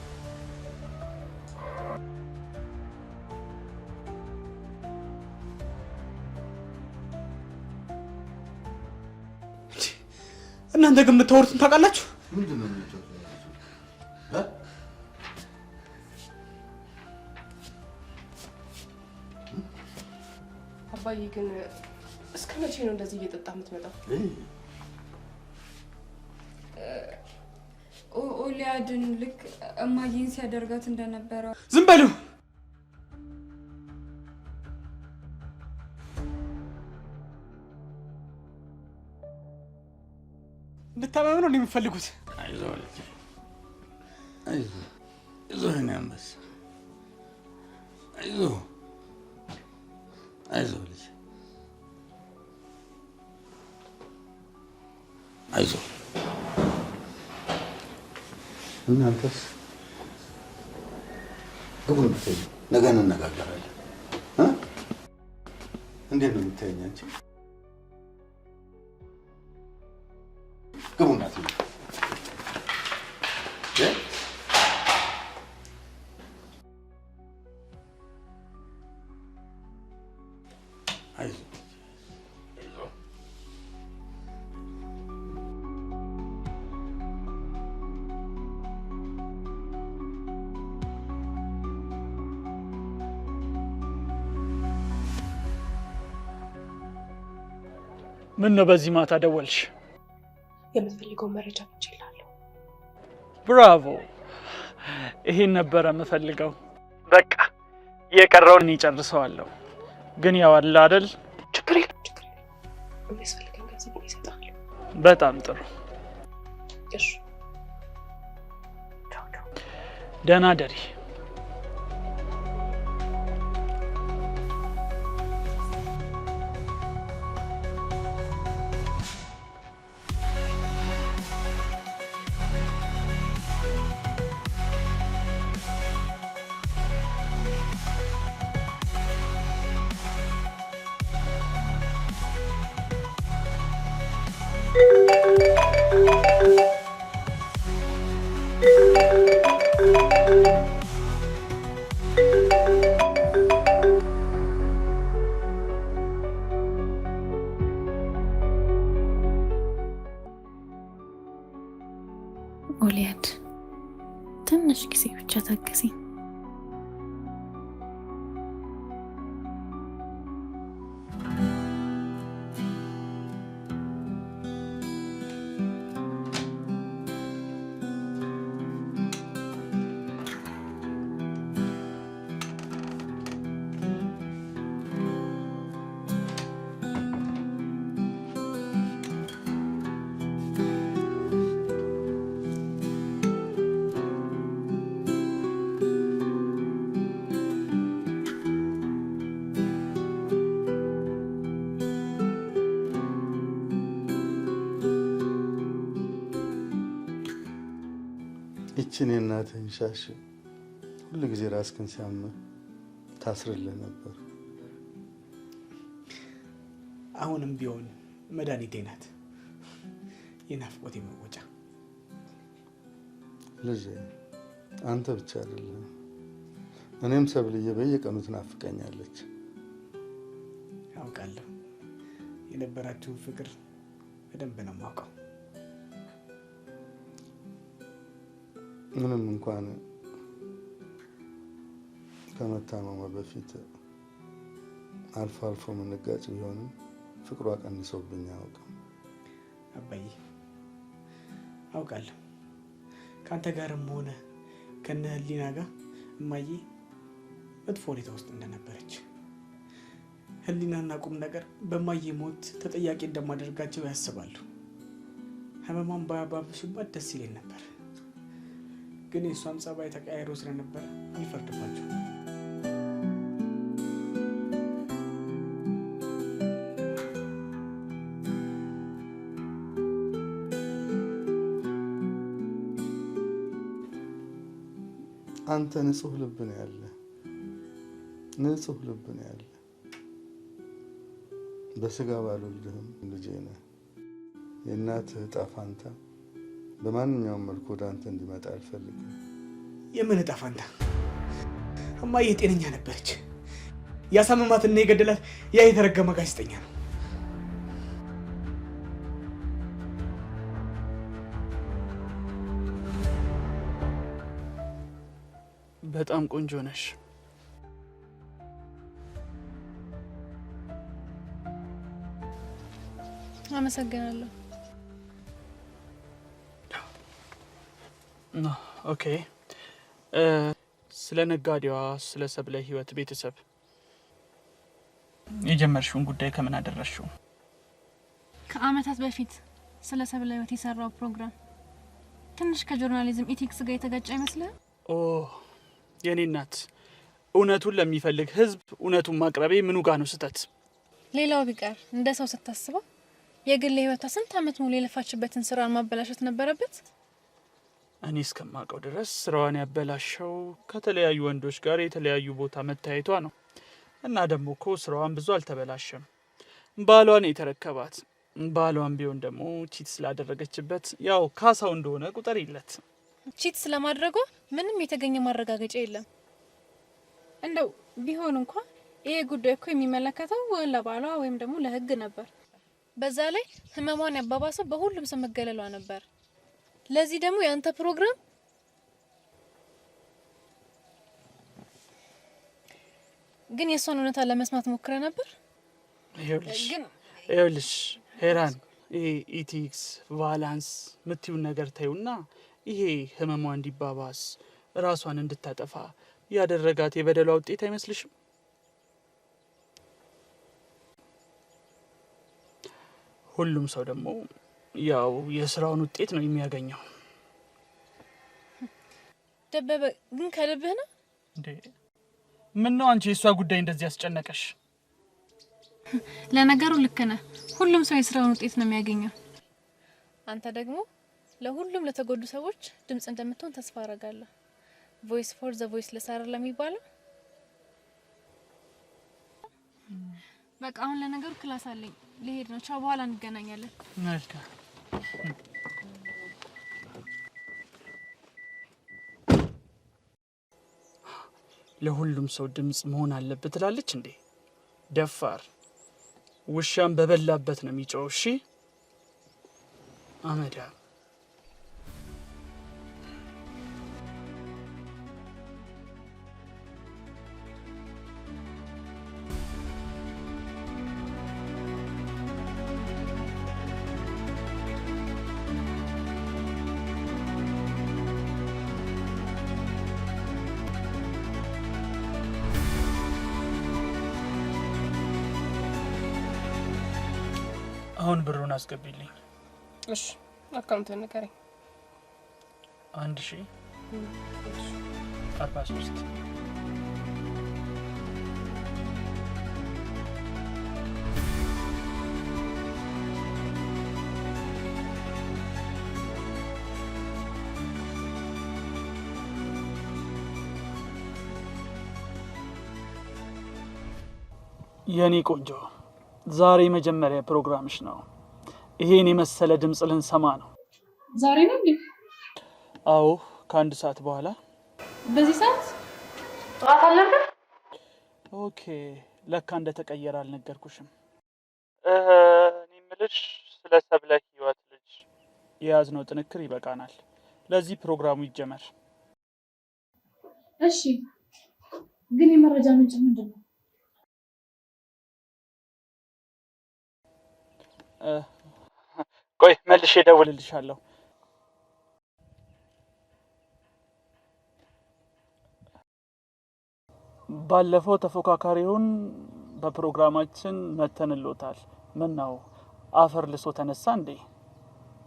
እናንተ ግን የምታወሩትን ታውቃላችሁ? ምንድን ነው? አባዬ ግን እስከ መቼ ነው እንደዚህ እየጠጣ የምትመጣው? ኦሊያድን ልክ እማዬን ሲያደርጋት እንደነበረው። ዝም በሉ። እንድታመም ነው የምፈልጉት? አይዞህ ልጄ፣ አይዞህ የኔ አንበሳ፣ አይዞህ ልጄ፣ አይዞህ። እናንተስ ግቡ፣ ነገ እንነጋገራለን። እንዴት ነው የምታየኝ አንቺ? ግቡ እናት። አይዞህ ምን ነው በዚህ ማታ ደወልሽ? የምትፈልገው መረጃ ምንጭላለሁ። ብራቮ! ይሄን ነበረ የምፈልገው። በቃ የቀረውን እጨርሰዋለሁ። ግን ያው አለ አይደል? ችግር የለም። የሚያስፈልገን ገንዘብ ይሰጣል። በጣም ጥሩ። እሺ ደህና ደሪ። ኦሊያድ ትንሽ ጊዜ ብቻ ታገሰኝ። ይችን የእናትህን ሻሽ ሁሉ ጊዜ ራስህን ሲያምህ ታስርልህ ነበር። አሁንም ቢሆን መድኃኒቴ ናት፣ የናፍቆቴ መወጫ። ልጄ አንተ ብቻ አይደለም፣ እኔም ሰብልዬ በየቀኑ ትናፍቀኛለች። ያውቃለሁ፣ የነበራችሁን ፍቅር በደንብ ነው የማውቀው። ምንም እንኳን ከመታመሟ በፊት አልፎ አልፎ ምንጋጭ ቢሆንም ፍቅሯ ቀንሶብኝ አያውቅም። አባዬ አውቃለሁ፣ ከአንተ ጋርም ሆነ ከነ ህሊና ጋር እማዬ መጥፎ ሁኔታ ውስጥ እንደነበረች፣ ህሊናና ቁም ነገር በማዬ ሞት ተጠያቂ እንደማደርጋቸው ያስባሉ። ህመሟን ባያባብሱባት ደስ ይለኝ ነበር፣ ግን የእሷም ጸባይ ተቀያይሮ ስለነበረ አልፈርድባቸው። አንተ ንጹህ ልብ ነው ያለ፣ ንጹህ ልብ ነው ያለ። በስጋ ባልወልድህም ልጄ ነህ። የእናትህ ዕጣ ፋንታ በማንኛውም መልኩ ወደ አንተ እንዲመጣ አልፈልግም። የምን ዕጣ ፋንታ? እማዬ ጤነኛ ነበረች። ያሳመማትና የገደላት ያ የተረገመ ጋዜጠኛ ነው። በጣም ቆንጆ ነሽ። አመሰግናለሁ። ኦኬ፣ ስለ ነጋዴዋ ስለ ሰብለ ህይወት ቤተሰብ የጀመርሽውን ጉዳይ ከምን አደረሽው? ከአመታት በፊት ስለ ሰብለ ህይወት የሰራው ፕሮግራም ትንሽ ከጆርናሊዝም ኢቲክስ ጋር የተጋጨ አይመስልም? ኦ የኔ እናት፣ እውነቱን ለሚፈልግ ህዝብ እውነቱን ማቅረቤ ምኑ ጋር ነው ስህተት? ሌላው ቢቀር እንደ ሰው ስታስበው የግል ህይወቷ ስንት አመት ሙሉ የለፋችበትን ስራን ማበላሸት ነበረበት? እኔ እስከማውቀው ድረስ ስራዋን ያበላሸው ከተለያዩ ወንዶች ጋር የተለያዩ ቦታ መታየቷ ነው። እና ደግሞ እኮ ስራዋን ብዙ አልተበላሸም። ባሏን የተረከባት፣ ባሏን ቢሆን ደግሞ ቺት ስላደረገችበት ያው ካሳው እንደሆነ ቁጥር ይለት። ቺት ስለማድረጓ ምንም የተገኘ ማረጋገጫ የለም። እንደው ቢሆን እንኳን ይሄ ጉዳይ እኮ የሚመለከተው ለባሏ ወይም ደግሞ ለህግ ነበር። በዛ ላይ ህመሟን ያባባሰው በሁሉም ሰው መገለሏ ነበር። ለዚህ ደግሞ ያንተ ፕሮግራም ግን የሷን እውነታ ለመስማት ሞክረ ነበር። ይኸውልሽ ሄራን፣ ይሄ ኢቲክስ ቫላንስ ምትዩን ነገር ታዩና ይሄ ህመሟ እንዲባባስ ራሷን እንድታጠፋ ያደረጋት የበደሏ ውጤት አይመስልሽም? ሁሉም ሰው ደግሞ ያው የስራውን ውጤት ነው የሚያገኘው። ደበበ ግን ከልብህ ነው እንዴ? ምን ነው አንቺ የሷ ጉዳይ እንደዚህ ያስጨነቀሽ? ለነገሩ ልክ ነህ። ሁሉም ሰው የስራውን ውጤት ነው የሚያገኘው። አንተ ደግሞ ለሁሉም ለተጎዱ ሰዎች ድምጽ እንደምትሆን ተስፋ አደርጋለሁ። ቮይስ ፎር ዘ ቮይስ ለሳር ለሚባለው በቃ አሁን ለነገሩ ክላስ አለኝ ልሄድ ነው። ቻው፣ በኋላ እንገናኛለን። መልካም። ለሁሉም ሰው ድምጽ መሆን አለበት ትላለች እንዴ? ደፋር ውሻም በበላበት ነው የሚጮው። እሺ አመዳ አሁን ብሩን አስገቢልኝ። እሺ አካውንቱን ንገረኝ። 1043 የኔ ቆንጆ ዛሬ መጀመሪያ ፕሮግራምሽ ነው። ይሄን የመሰለ ድምጽ ልንሰማ ነው። ዛሬ ነው እንዴ? አዎ ከአንድ ሰዓት በኋላ። በዚህ ሰዓት ጠዋት አልነበር? ኦኬ ለካ እንደተቀየረ አልነገርኩሽም። እኔ የምልሽ ስለ ሰብለ ህይወት ልጅ የያዝነው ጥንክር ይበቃናል። ለዚህ ፕሮግራሙ ይጀመር። እሺ ግን የመረጃ ምንጭ ምንድን ነው? ቆይ መልሼ እደውልልሻለሁ። ባለፈው ተፎካካሪውን በፕሮግራማችን መተንሎታል። ምን ነው አፈር ልሶ ተነሳ እንዴ?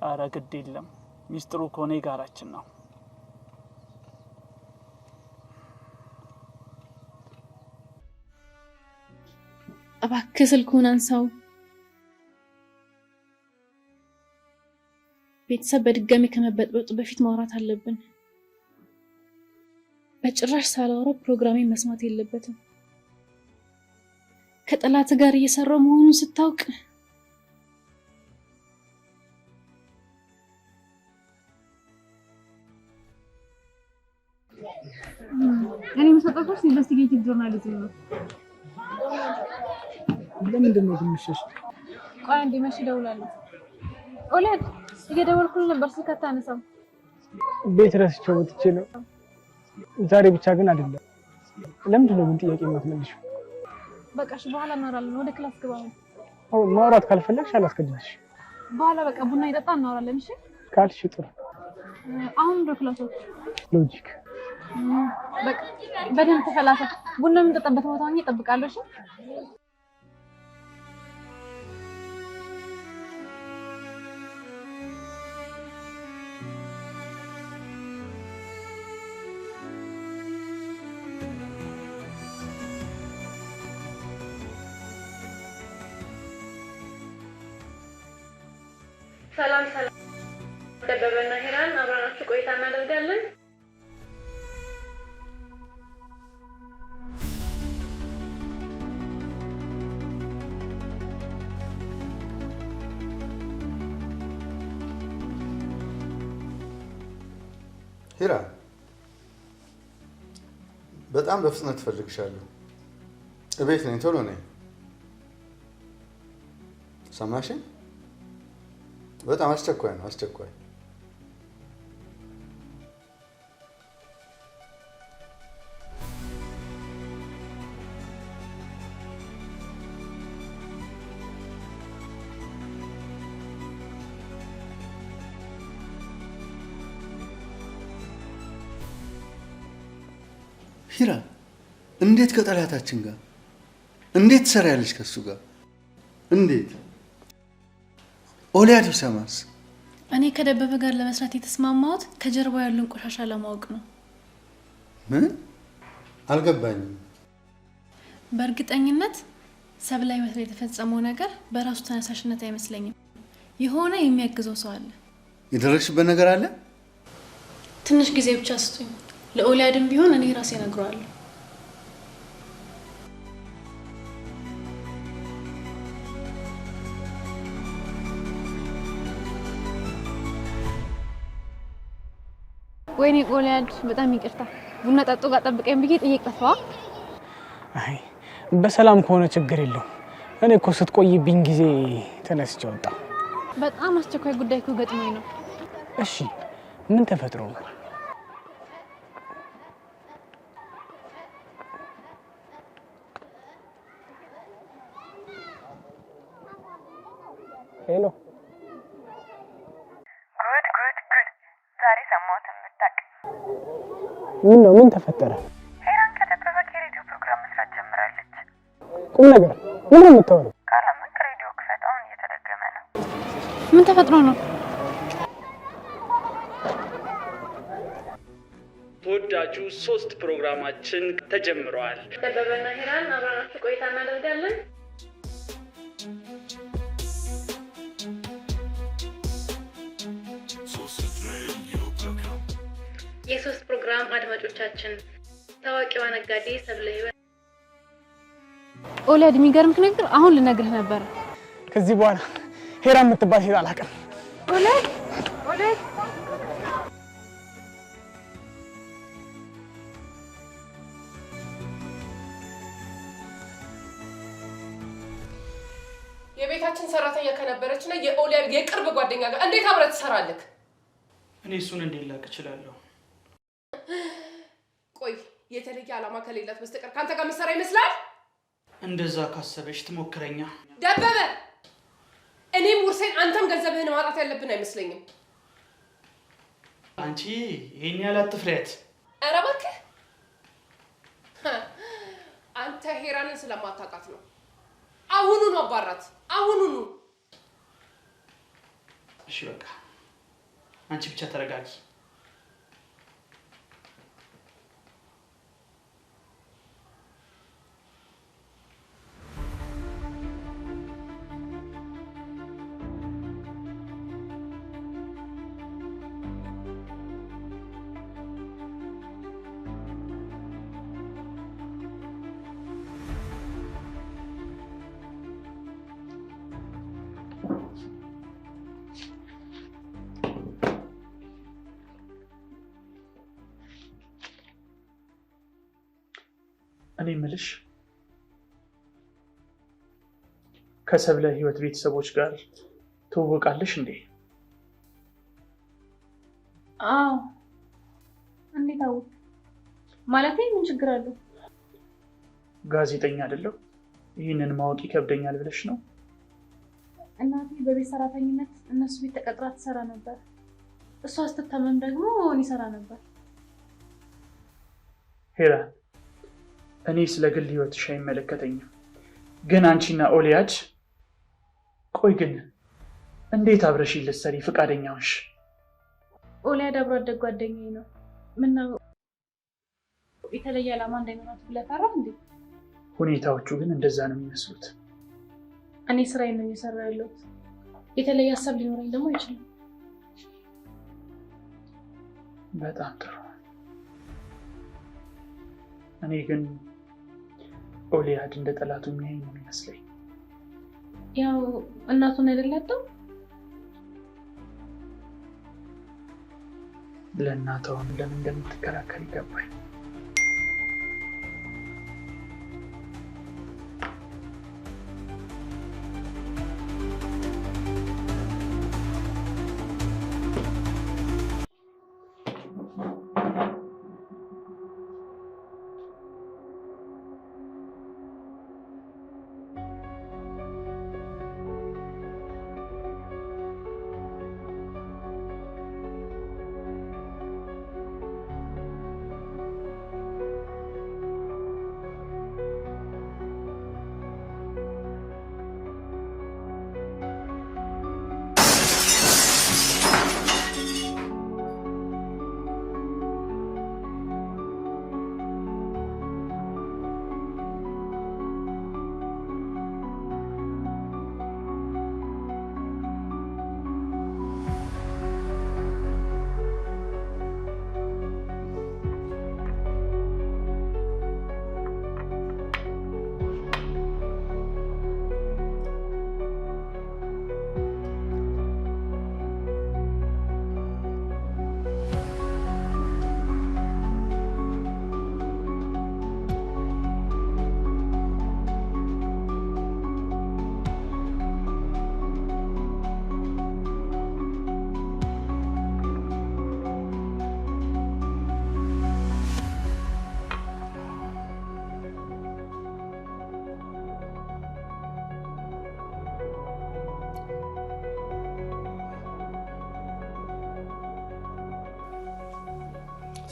አረ ግድ የለም ሚስጥሩ ኮኔ ጋራችን ነው። እባክህ ስልኩን አንሳው። ቤተሰብ በድጋሚ ከመበጥበጡ በፊት ማውራት አለብን። በጭራሽ ሳላወራው ፕሮግራሜን መስማት የለበትም። ከጠላት ጋር እየሰራው መሆኑን ስታውቅ እኔ የምሰጠው ኮርስ ኢንቨስቲጌቲቭ ጆርናሊዝም ነው። ለምንድን ነው ትንሽሽ? ቆይ አንዴ መሽ እደውላለሁ። ኦሌድ እየደወልኩልህ ነበር ስልክ አታነሳም። ቤት ረስቼው ወጥቼ ነው። ዛሬ ብቻ ግን አይደለም። ለምንድን ነው ግን ጥያቄ የማትመልሺው? በቃ እሺ በኋላ እናወራለን። ወደ ክላስ ግባ ነው። ማውራት ካልፈለግሽ አላስገድድሽ። በኋላ በቃ ቡና ይጠጣ እናወራለን። እሺ ካልሽ ጥሩ። አሁን ወደ ክላሶች ሎጂክ በቃ በደንብ ተፈላሰ። ቡና የምንጠጣበት ቦታ ሆኜ እጠብቃለሁ። እሺ ሰላም ሰላም። ደበበና ሄራን አብረናችሁ ቆይታ እናደርጋለን። ሂራ በጣም በፍጥነት እፈልግሻለሁ። እቤት ነኝ፣ ቶሎ ነኝ። ሰማሽኝ? በጣም አስቸኳይ ነው፣ አስቸኳይ። ሂራ እንዴት ከጠላታችን ጋር እንዴት ትሰሪያለሽ? ከሱ ጋር እንዴት? ኦሊያድ ቢሰማስ? እኔ ከደበበ ጋር ለመስራት የተስማማሁት ከጀርባው ያለውን ቆሻሻ ለማወቅ ነው። ምን? አልገባኝም። በእርግጠኝነት ሰብለ ህይወት ላይ የተፈጸመው ነገር በራሱ ተነሳሽነት አይመስለኝም። የሆነ የሚያግዘው ሰው አለ። የደረስሽበት ነገር አለ? ትንሽ ጊዜ ብቻ ስጡኝ። ለኦሊያድም ቢሆን እኔ ራሴ እነግረዋለሁ። ወይኔ ኦሊያድ በጣም ይቅርታ። ቡና ጠጡ ጋር ጠብቀኝ ብዬ ጥዬ ጠፋ። አይ በሰላም ከሆነ ችግር የለውም። እኔ እኮ ስትቆይብኝ ጊዜ ተነስቼ ወጣ። በጣም አስቸኳይ ጉዳይ እኮ ገጥሞኝ ነው። እሺ ምን ተፈጥሮ ነው? ሄሎ ጉድ ዛሬ ሰማሁትን ብታውቅ። ምን ነው? ምን ተፈጠረ? ሄራን ከደበበ የሬዲዮ ፕሮግራም መስራት ጀምራለች። ቁም ነገር ምን ነው የምታወራው? ካላመንክ ሬዲዮ ክፈት፣ አሁን እየተደገመ ነው። ምን ተፈጥሮ ነው? ተወዳጁ 3 ፕሮግራማችን ተጀምሯል። ደበበና ሄራን አብረናችሁ ቆይታ እናደርጋለን። የ3 ፕሮግራም አድማጮቻችን ታዋቂዋ ነጋዴ ሰብለ ህይወት። ኦሊያድ የሚገርምክ ነገር አሁን ልነግርህ ነበር። ከዚህ በኋላ ሄራን የምትባል ሴት አላውቅም። ኦሊያድ የቤታችን ሰራተኛ ከነበረችና የኦሊያድ የቅርብ ጓደኛ ጋር እንዴት አብረህ ትሰራለህ? እኔ እሱን እንዴት ላቅ እችላለሁ? ቆይ የተለየ ዓላማ ከሌላት በስተቀር ካንተ ጋር መሰራ ይመስላል? እንደዛ ካሰበሽ ትሞክረኛ። ደበበ፣ እኔም ውርሴን አንተም ገንዘብህን ማጣት ያለብን አይመስለኝም። አንቺ ይሄን ያህል አትፍሪያት። ኧረ እባክህ አንተ ሄራንን ስለማታውቃት ነው። አሁኑኑ አባራት፣ አሁኑኑ። እሺ በቃ አንቺ ብቻ ተረጋጊ። እኔ የምልሽ ከሰብለ ህይወት ቤተሰቦች ጋር ትውውቃለሽ እንዴ? አዎ። እንዴት አወቅ? ማለቴ ምን ችግር አለው? ጋዜጠኛ አይደለሁ? ይህንን ማወቅ ይከብደኛል ብለሽ ነው? እናቴ በቤት ሰራተኝነት እነሱ ቤት ተቀጥራ ትሰራ ነበር። እሷ ስትታመም ደግሞ እኔ ሰራ ነበር። ሄራን፣ እኔ ስለ ግል ህይወትሽ አይመለከተኝም። ግን አንቺና ኦሊያድ ቆይ ግን እንዴት አብረሽ ልትሰሪ ፈቃደኛ ሆንሽ? ኦሊያድ አብሮ አደግ ጓደኛዬ ነው። ምነው የተለየ ዓላማ እንዳይኖራት ብለህ ፈራህ እንዴ? ሁኔታዎቹ ግን እንደዛ ነው የሚመስሉት። እኔ ስራዬን ነው እየሰራሁ ያለሁት። የተለየ ሀሳብ ሊኖረኝ ደግሞ አይችልም። በጣም ጥሩ። እኔ ግን ኦሊያድ እንደ ጠላቱ የሚያይ ነው የሚመስለኝ። ያው እናቱን አይደላትም? ለእናቷም ለምን እንደምትከራከር ይገባኝ።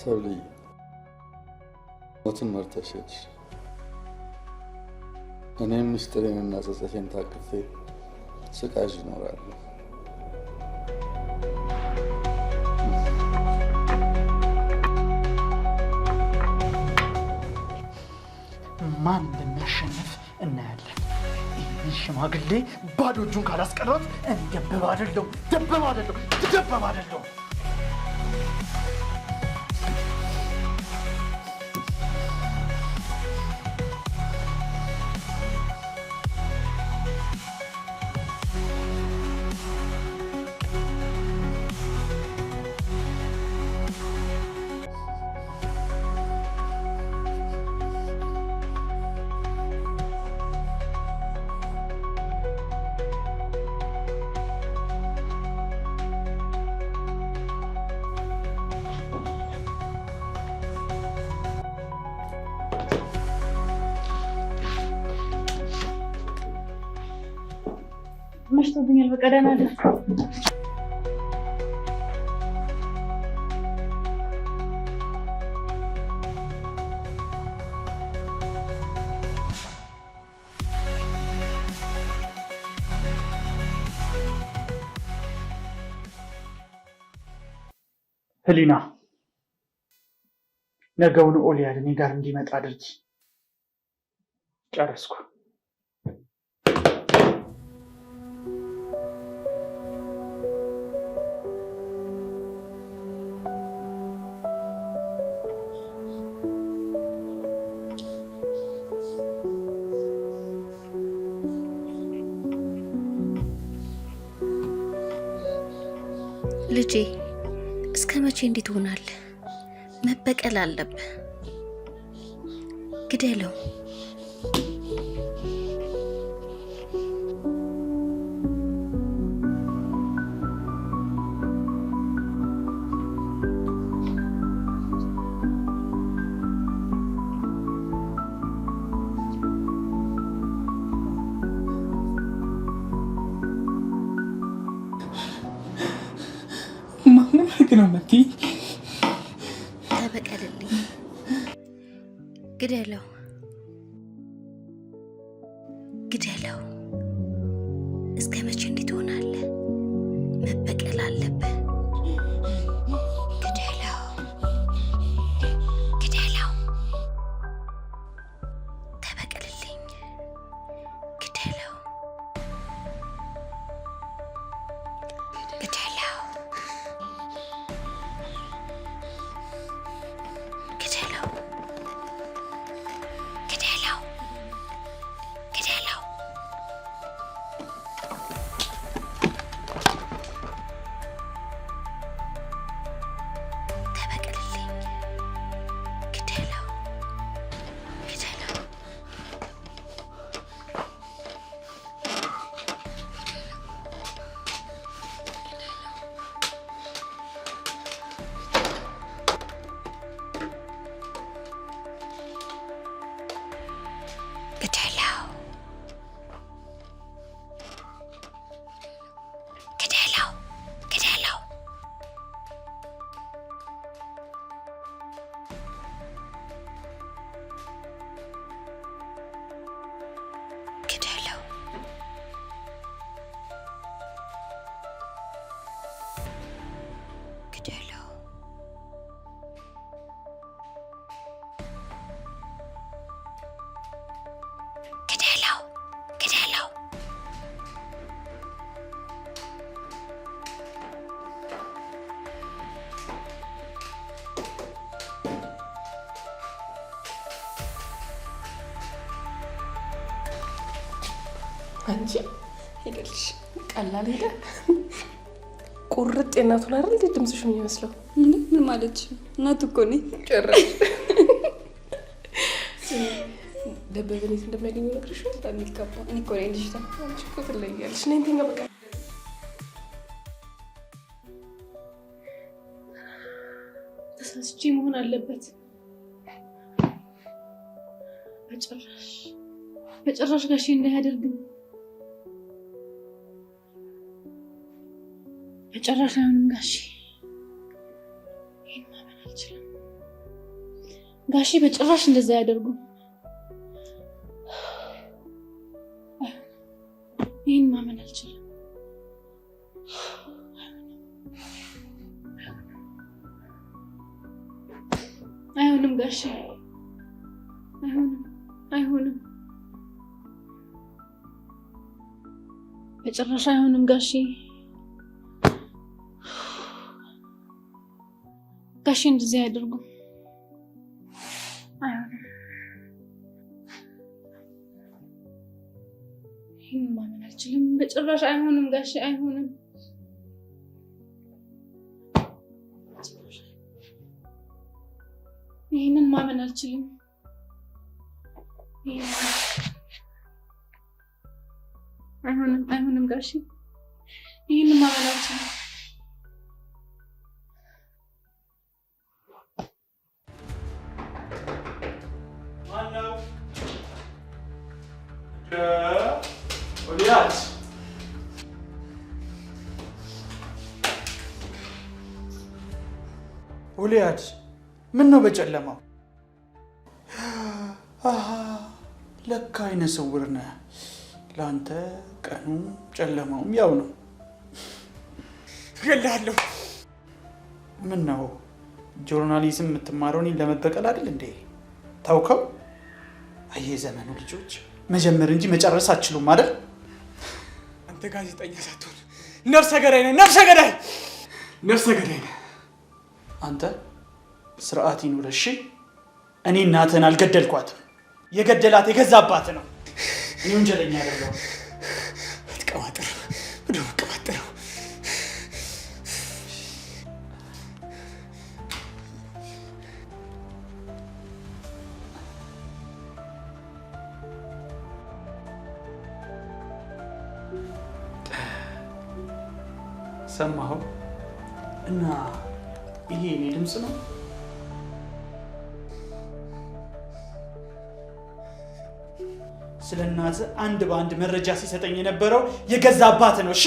ሰብልዬ ሞትን መርተሸች እኔም ምስጢሬንና ጸጸቴን ታቅፌ ስቃዥ ይኖራሉ። ማን እንደሚያሸንፍ እናያለን። ይህ ሽማግሌ ባዶ እጁን ካላስቀረት እኔ ደበብ አይደለሁ። መሽቶብኛል። በቃ ደህና ደር። ህሊና ነገውን ኦሊያድ እኔ ጋር እንዲመጣ አድርጊ። ጨረስኩ። ልጄ እስከ መቼ እንዴት ሆናለህ? መበቀል አለብህ። ግደለው። ነው መቲ ተበቀልልኝ። ግደለው ግደለው። እስከ መቼ እንዴት ሆናለህ? መበቀል አለብህ። ግደለው ግደለው። ተበቀልልኝ። ግደለው ግደለው። አንቺ ሄደልሽ ቀላል ሄደ ቁርጥ የእናቱን አይደል ድምፅሽ የሚመስለው? ምን ማለት እናቱ እኮ ነኝ። ጭራሽ ደበበ እኔት እንደሚያገኘው ነግርሽ በሚገባ። እኔ እኮ ነኝ ልጅቷ። አንቺ እኮ ትለያለሽ። ነይ እንተኛ በቃ። ተሳስቼ መሆን አለበት። በጭራሽ ጋሼ እንዳያደርግም በጭራሽ አይሆንም ጋሼ። ይሄን ማመን አልችልም። ጋሺ በጭራሽ እንደዛ ያደርጉ። ይህን ማመን አልችልም። አይሆንም ጋሺ፣ አይሆንም፣ በጭራሽ አይሆንም ጋሺ። ጋሺ እንደዚህ ያደርጉ። አይሆንም፣ ይህን ማመን አልችልም። በጭራሽ አይሆንም ጋሺ፣ አይሆንም። ይህንን ማመን አልችልም። አይሆንም ጋሺ፣ ይህንን ማመን አልችልም። ማነው? ኦሊያት ኦሊያት ምን ነው በጨለማው? ለካ አይነ ስውር ነህ። ለአንተ ቀኑ ጨለማውም ያው ነው። እገልሃለሁ። ምን ነው ጆርናሊዝም የምትማረው እኔን ለመበቀል አይደል እንዴ? ታውከው አየህ፣ ዘመኑ ልጆች መጀመር እንጂ መጨረስ አትችሉም አይደል? አንተ ጋዜጠኛ ሳትሆን ነፍሰ ገዳይ ነህ። ነፍሰ ገዳይ ነህ አንተ። ስርዓት ይኑር እሺ። እኔ እናትህን አልገደልኳትም። የገደላት የገዛ አባት ነው። እኔ ወንጀለኛ አይደለሁም። አትቀባጥር፣ ምንድን ነው የምትቀባጥረው? ሰማኸው? እና ይሄ የኔ ድምፅ ነው። ስለ እናትህ አንድ በአንድ መረጃ ሲሰጠኝ የነበረው የገዛ አባት ነው። እሺ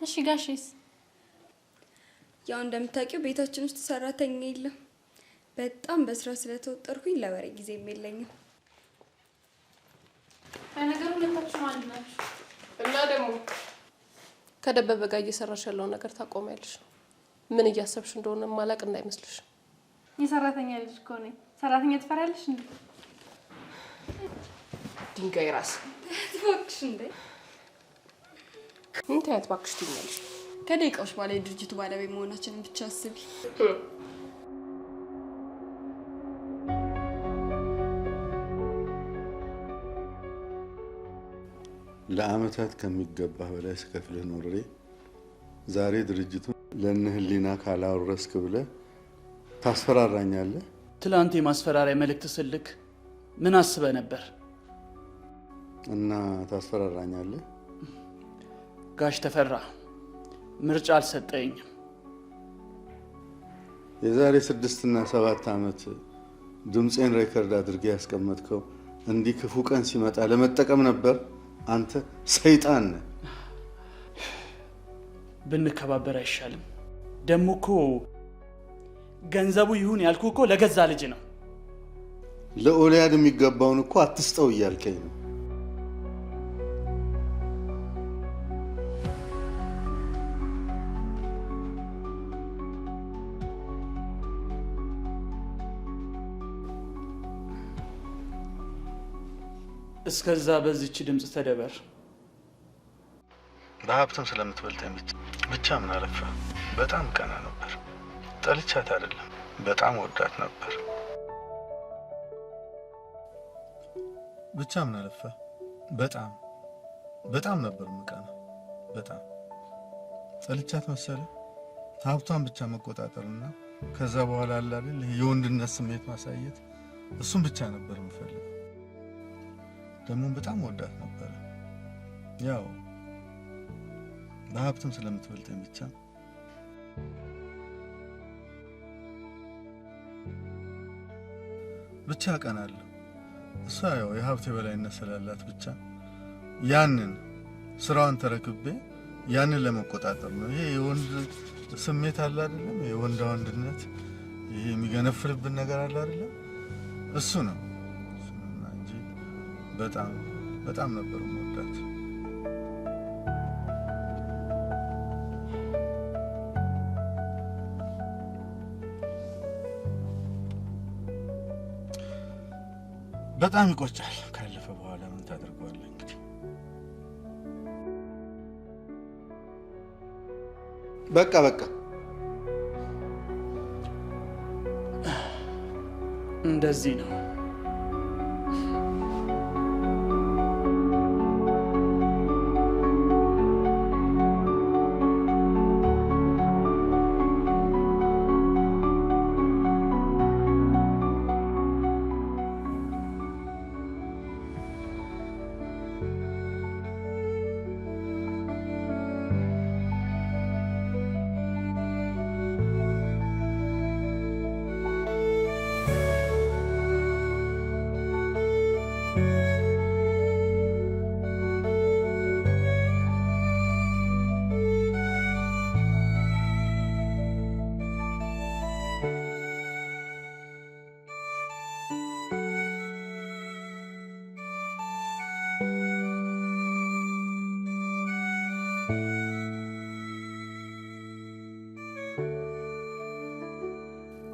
እሺ ጋሼስ? ያው እንደምታውቂው ቤታችን ውስጥ ሰራተኛ የለም። በጣም በስራ ስለተወጠርኩኝ ለወሬ ጊዜም የለኝም። ነገሩ ለታችሁ ማለት ነው። እና ደግሞ ከደበበ ጋር እየሰራሽ ያለውን ነገር ታቆሚያለሽ። ምን እያሰብሽ እንደሆነ ማላቅ እንዳይመስልሽ። የሰራተኛ ልጅ እኮ ነኝ። ሰራተኛ ትፈሪያለሽ እንዴ? ድንጋይ ራስ እባክሽ እንዴ! ምን ታያት እባክሽ ትኛለሽ? ከደቂቃዎች በኋላ የድርጅቱ ባለቤት መሆናችንን ብቻ አስቢ። ለአመታት ከሚገባህ በላይ ስከፍልህ ኖሬ ዛሬ ድርጅቱን ለእነ ህሊና ካላወረስክ ብለህ ታስፈራራኛለህ? ትላንት የማስፈራሪያ መልእክት ስልክ ምን አስበህ ነበር? እና ታስፈራራኛለህ? ጋሽ ተፈራ ምርጫ አልሰጠኝም። የዛሬ 6 እና 7 ዓመት ድምጼን ሬከርድ አድርጌ ያስቀመጥከው እንዲህ ክፉ ቀን ሲመጣ ለመጠቀም ነበር። አንተ ሰይጣን ነህ። ብንከባበር አይሻልም? ደሞ እኮ ገንዘቡ ይሁን ያልኩ እኮ ለገዛ ልጅ ነው። ለኦሊያድ የሚገባውን እኮ አትስጠው እያልከኝ ነው። እስከዛ በዚች ድምጽ ተደበር። በሀብትም ስለምትበልጠኝ ብቻ ምን አለፈ በጣም ቀና ነበር። ጠልቻት አይደለም፣ በጣም ወዳት ነበር። ብቻ ምን አለፈ በጣም ነበር ምቀና። በጣም ጠልቻት መሰለ። ሀብቷን ብቻ መቆጣጠርና ከዛ በኋላ አለ አይደል የወንድነት ስሜት ማሳየት፣ እሱን ብቻ ነበር የምፈልገው። ደግሞ በጣም ወዳት ነበር። ያው በሀብትም ስለምትበልጠኝ ብቻ ቀናለሁ። እሷ ያው የሀብት የበላይነት ስላላት ብቻ ያንን ስራዋን ተረክቤ ያንን ለመቆጣጠር ነው። ይሄ የወንድ ስሜት አለ አይደለም፣ የወንድ ወንድነት፣ ይሄ የሚገነፍልብን ነገር አለ አይደለም፣ እሱ ነው እንጂ በጣም ነበር የምወዳት። በጣም ይቆጫል። ካለፈ በኋላ ምን ታደርገዋለህ እንግዲህ። በቃ እንደዚህ ነው።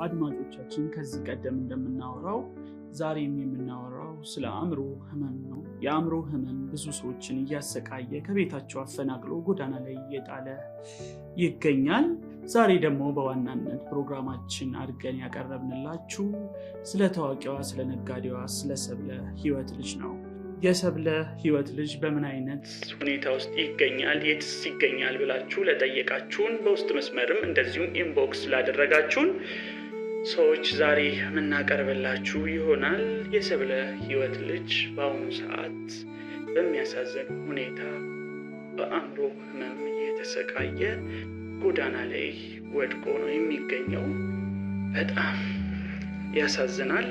አድማጮቻችን ከዚህ ቀደም እንደምናወራው ዛሬም የምናወራው ስለ አእምሮ ህመም ነው። የአእምሮ ህመም ብዙ ሰዎችን እያሰቃየ ከቤታቸው አፈናቅሎ ጎዳና ላይ እየጣለ ይገኛል። ዛሬ ደግሞ በዋናነት ፕሮግራማችን አድርገን ያቀረብንላችሁ ስለ ታዋቂዋ ስለ ነጋዴዋ ስለ ሰብለ ህይወት ልጅ ነው። የሰብለ ህይወት ልጅ በምን አይነት ሁኔታ ውስጥ ይገኛል፣ የትስ ይገኛል ብላችሁ ለጠየቃችሁን፣ በውስጥ መስመርም እንደዚሁም ኢንቦክስ ላደረጋችሁን ሰዎች ዛሬ የምናቀርብላችሁ ይሆናል። የሰብለ ህይወት ልጅ በአሁኑ ሰዓት በሚያሳዝን ሁኔታ በአእምሮ ህመም እየተሰቃየ ጎዳና ላይ ወድቆ ነው የሚገኘው። በጣም ያሳዝናል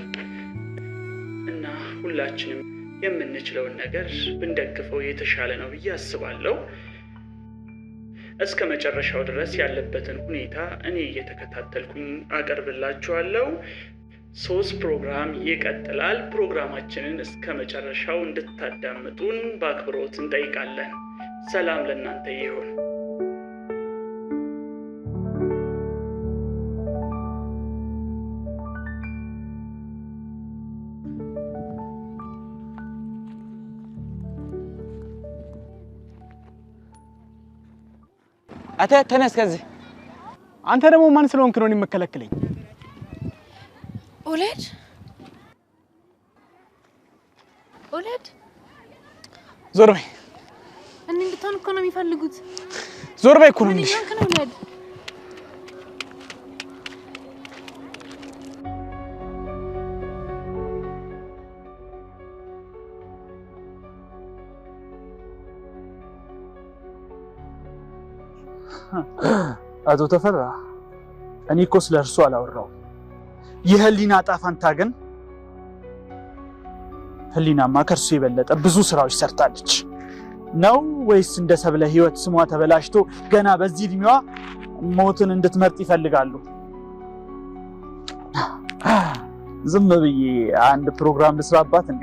እና ሁላችንም የምንችለውን ነገር ብንደግፈው የተሻለ ነው ብዬ አስባለሁ። እስከ መጨረሻው ድረስ ያለበትን ሁኔታ እኔ እየተከታተልኩኝ አቀርብላችኋለሁ። 3 ፕሮግራም ይቀጥላል። ፕሮግራማችንን እስከ መጨረሻው እንድታዳምጡን በአክብሮት እንጠይቃለን። ሰላም ለእናንተ ይሁን። ተነስ ከዚህ። አንተ ደግሞ ማን ስለሆንክ ነው የምከለክለኝ? ኦሌድ ዞር በይ። እኔ እንድትሆን እኮ ነው የሚፈልጉት። ዞር በይ እኮ ነው የሚልሽ። አቶ ተፈራ እኔ እኮ ስለ እርሱ አላወራው። የህሊና ጣፋንታ ግን ህሊናማ ከእርሱ የበለጠ ብዙ ስራዎች ሰርታለች ነው ወይስ እንደ ሰብለ ህይወት ስሟ ተበላሽቶ ገና በዚህ እድሜዋ ሞትን እንድትመርጥ ይፈልጋሉ? ዝም ብዬ አንድ ፕሮግራም ልስራባት እንዴ?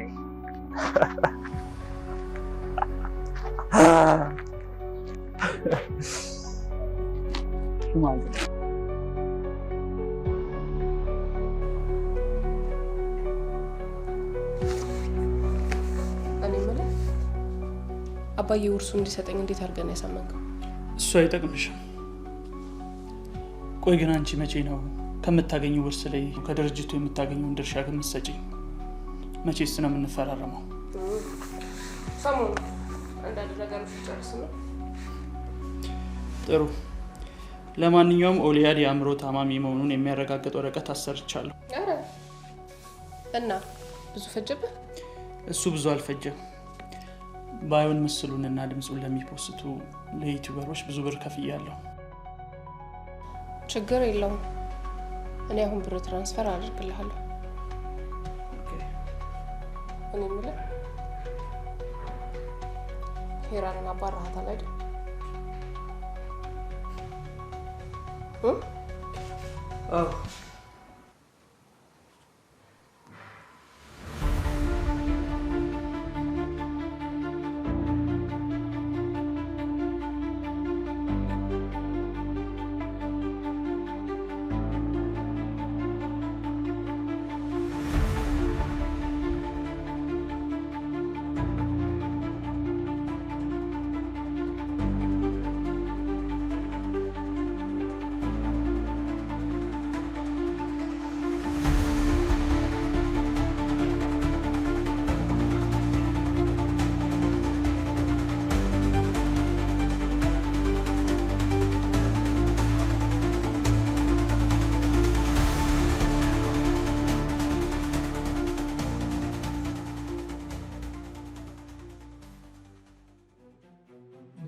አባዬ ውርሱ እንዲሰጠኝ እንዴት አድርገን ያሳመንከው? እሱ አይጠቅምሽም። ቆይ ግን አንቺ መቼ ነው ከምታገኘው ውርስ ላይ ከድርጅቱ የምታገኘውን ድርሻ ከምትሰጪኝ? መቼስ ነው የምንፈራረመው? ሰሞኑን አንዳንድ ነገሮች ጨርስ ነው። ጥሩ። ለማንኛውም ኦሊያድ የአእምሮ ታማሚ መሆኑን የሚያረጋግጥ ወረቀት አሰርቻለሁ። አረ እና ብዙ ፈጀብህ? እሱ ብዙ አልፈጀም። ባይሆን ምስሉንና ድምጹን ለሚፖስቱ ለዩቲዩበሮች ብዙ ብር ከፍያለሁ። ችግር የለውም። እኔ አሁን ብር ትራንስፈር አድርግልሃለሁ። እኔ የምልህ ሄራንን አባራሃታል አይደል? አዎ።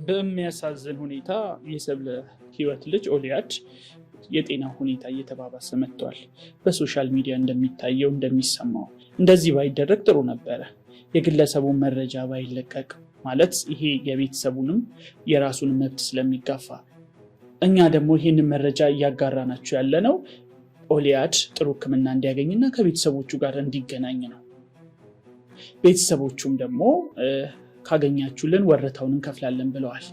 በሚያሳዝን ሁኔታ የሰብለ ህይወት ልጅ ኦሊያድ የጤና ሁኔታ እየተባባሰ መጥቷል። በሶሻል ሚዲያ እንደሚታየው እንደሚሰማው እንደዚህ ባይደረግ ጥሩ ነበረ። የግለሰቡን መረጃ ባይለቀቅ ማለት ይሄ የቤተሰቡንም የራሱን መብት ስለሚጋፋ፣ እኛ ደግሞ ይህንን መረጃ እያጋራናችሁ ያለ ነው ኦሊያድ ጥሩ ሕክምና እንዲያገኝና ከቤተሰቦቹ ጋር እንዲገናኝ ነው። ቤተሰቦቹም ደግሞ ካገኛችሁልን ወረታውን እንከፍላለን ብለዋል።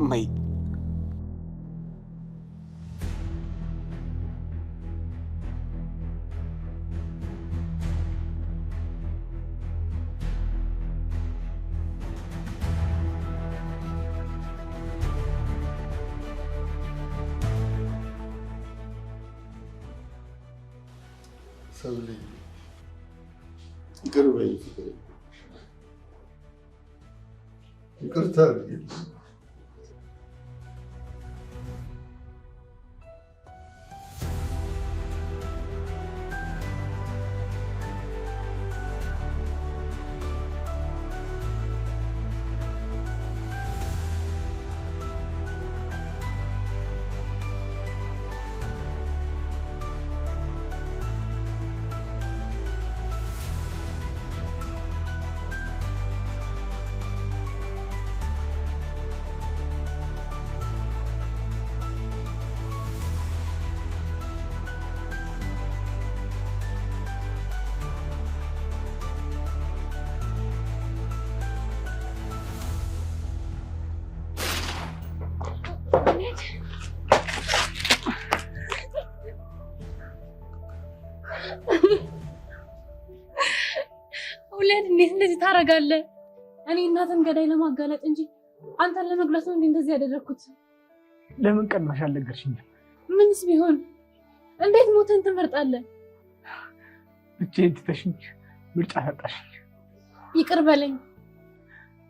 እማዬ ሰብሌ ይቅር በይ፣ ይቅርታ አድርጊልኝ። ሁሌት እንዴት እንደዚህ ታደርጋለህ? እኔ እናትን ገዳይ ለማጋለጥ እንጂ አንተን ለመግለጽ ነው እንደዚህ ያደረኩት። ለምን ቀናሽ አልነገርሽኝም? ምንስ ቢሆን እንዴት ሞትን ትመርጣለህ? ብቻዬን ትተሽኝ ምርጫ ሰጣሽኝ። ይቅር በለኝ።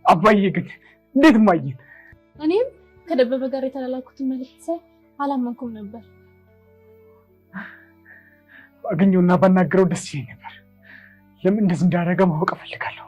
አባዬ ግን እንዴት ማየን? እኔም ከደበበ ጋር የተላላኩትን መልዕክት ሳይ አላመንኩም ነበር። ባገኘውና ባናገረው ደስ ይለኝ ነበር። ለምን እንደዚህ እንዳደረገ ማወቅ እፈልጋለሁ።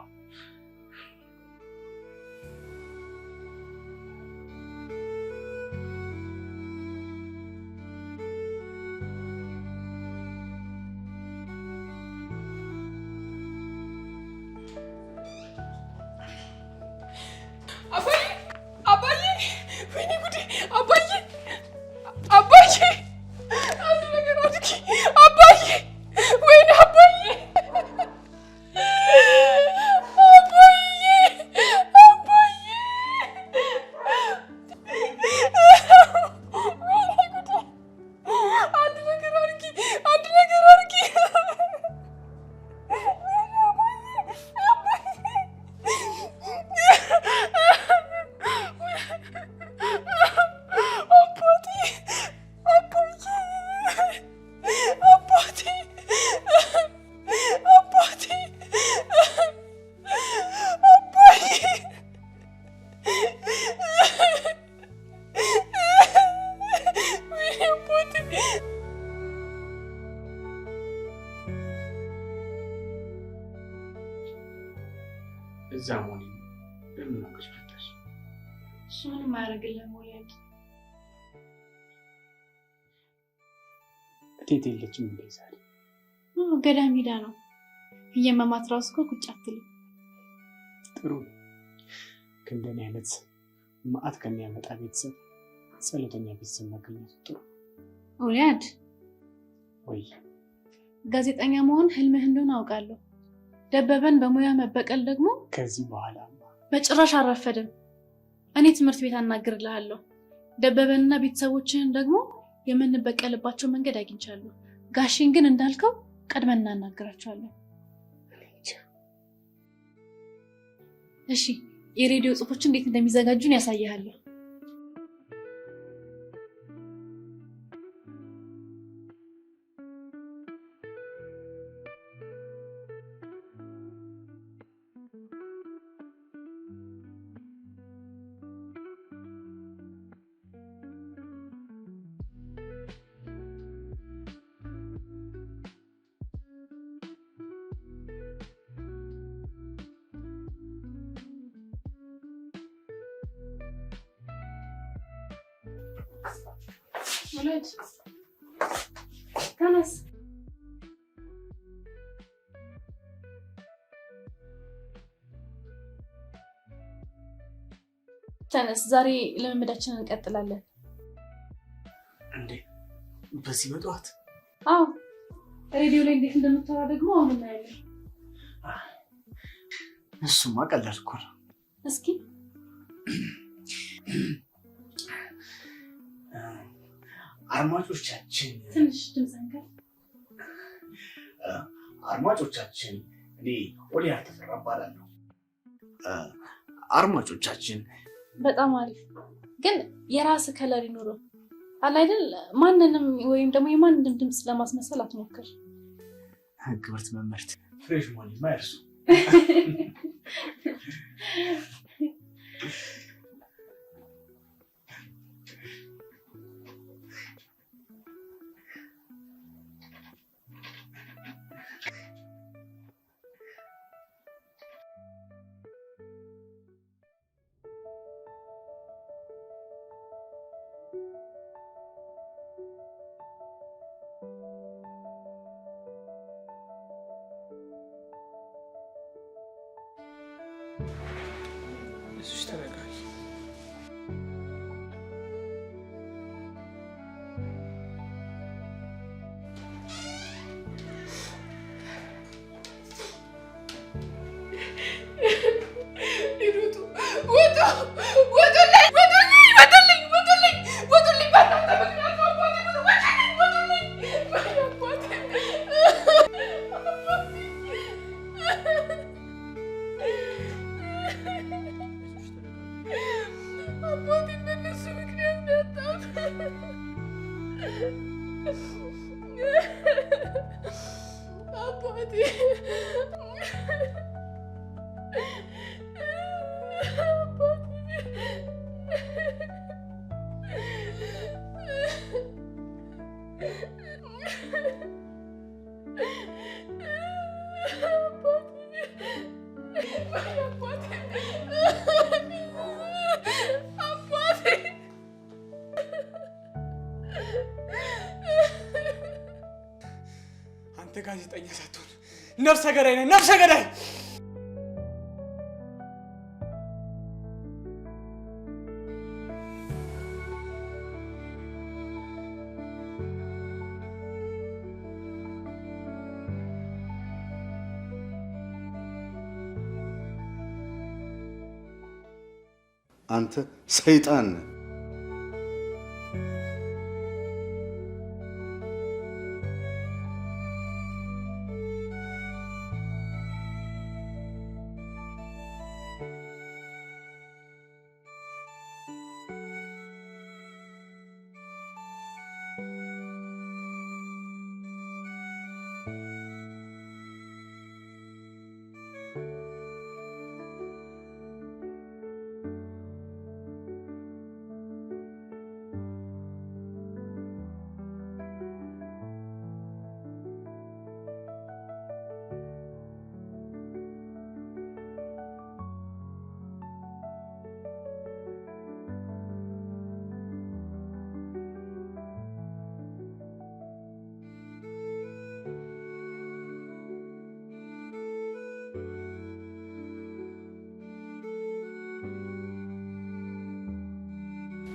እዛ ሞኒ ለምን ነው ከሽፈታሽ? እሱንም ማረግልህ ሞሊያድ እቴት የለችም እንዴ ዛሬ? ገዳም ሄዳ ነው። እየመማት ራሱ እኮ ቁጭ አትልም። ጥሩ ከእንደኔ አይነት ማአት ከሚያመጣ ቤተሰብ ጸሎተኛ ቤተሰብ ማግኘት ጥሩ። ሞሊያድ ወይ ጋዜጠኛ መሆን ህልምህ እንደሆነ አውቃለሁ። ደበበን በሙያ መበቀል ደግሞ ከዚህ በኋላ በጭራሽ አልረፈድም። እኔ ትምህርት ቤት አናግርልሃለሁ። ደበበንና ቤተሰቦችህን ደግሞ የምንበቀልባቸው መንገድ አግኝቻለሁ። ጋሽን ግን እንዳልከው ቀድመን እናናግራቸዋለን። እሺ፣ የሬዲዮ ጽሑፎች እንዴት እንደሚዘጋጁን ያሳያለሁ። ولد ተነስ። ተነስ፣ ዛሬ ልምምዳችንን እንቀጥላለን። እንዴ በዚህ በጠዋት? አዎ፣ ሬዲዮ ላይ እንዴት እንደምትወራ ደግሞ አሁን እናያለን። እሱማ ቀላል እኮ ነው። እስኪ አድማጮቻችን ትንሽ ድምፅህን ከፍ። አድማጮቻችን፣ እኔ ኦሊያር ተፈራ እባላለሁ። አድማጮቻችን፣ በጣም አሪፍ። ግን የራስ ከለር ይኖረው አለ አይደል? ማንንም ወይም ደግሞ የማንንም ድምፅ ለማስመሰል አትሞክር። ክብርት መምህርት፣ ፍሬሽ መሆን ማይርሱ። እሱሽ ተረጋጊ። አባቴ በእነሱ ምክንያት ነው ያጣሁት። አባቴ አንተ ጋዜጠኛ ሳትሆን ነፍሰ ገዳይ ነህ፣ ነፍሰ ገዳይ! አንተ ሰይጣን ነህ።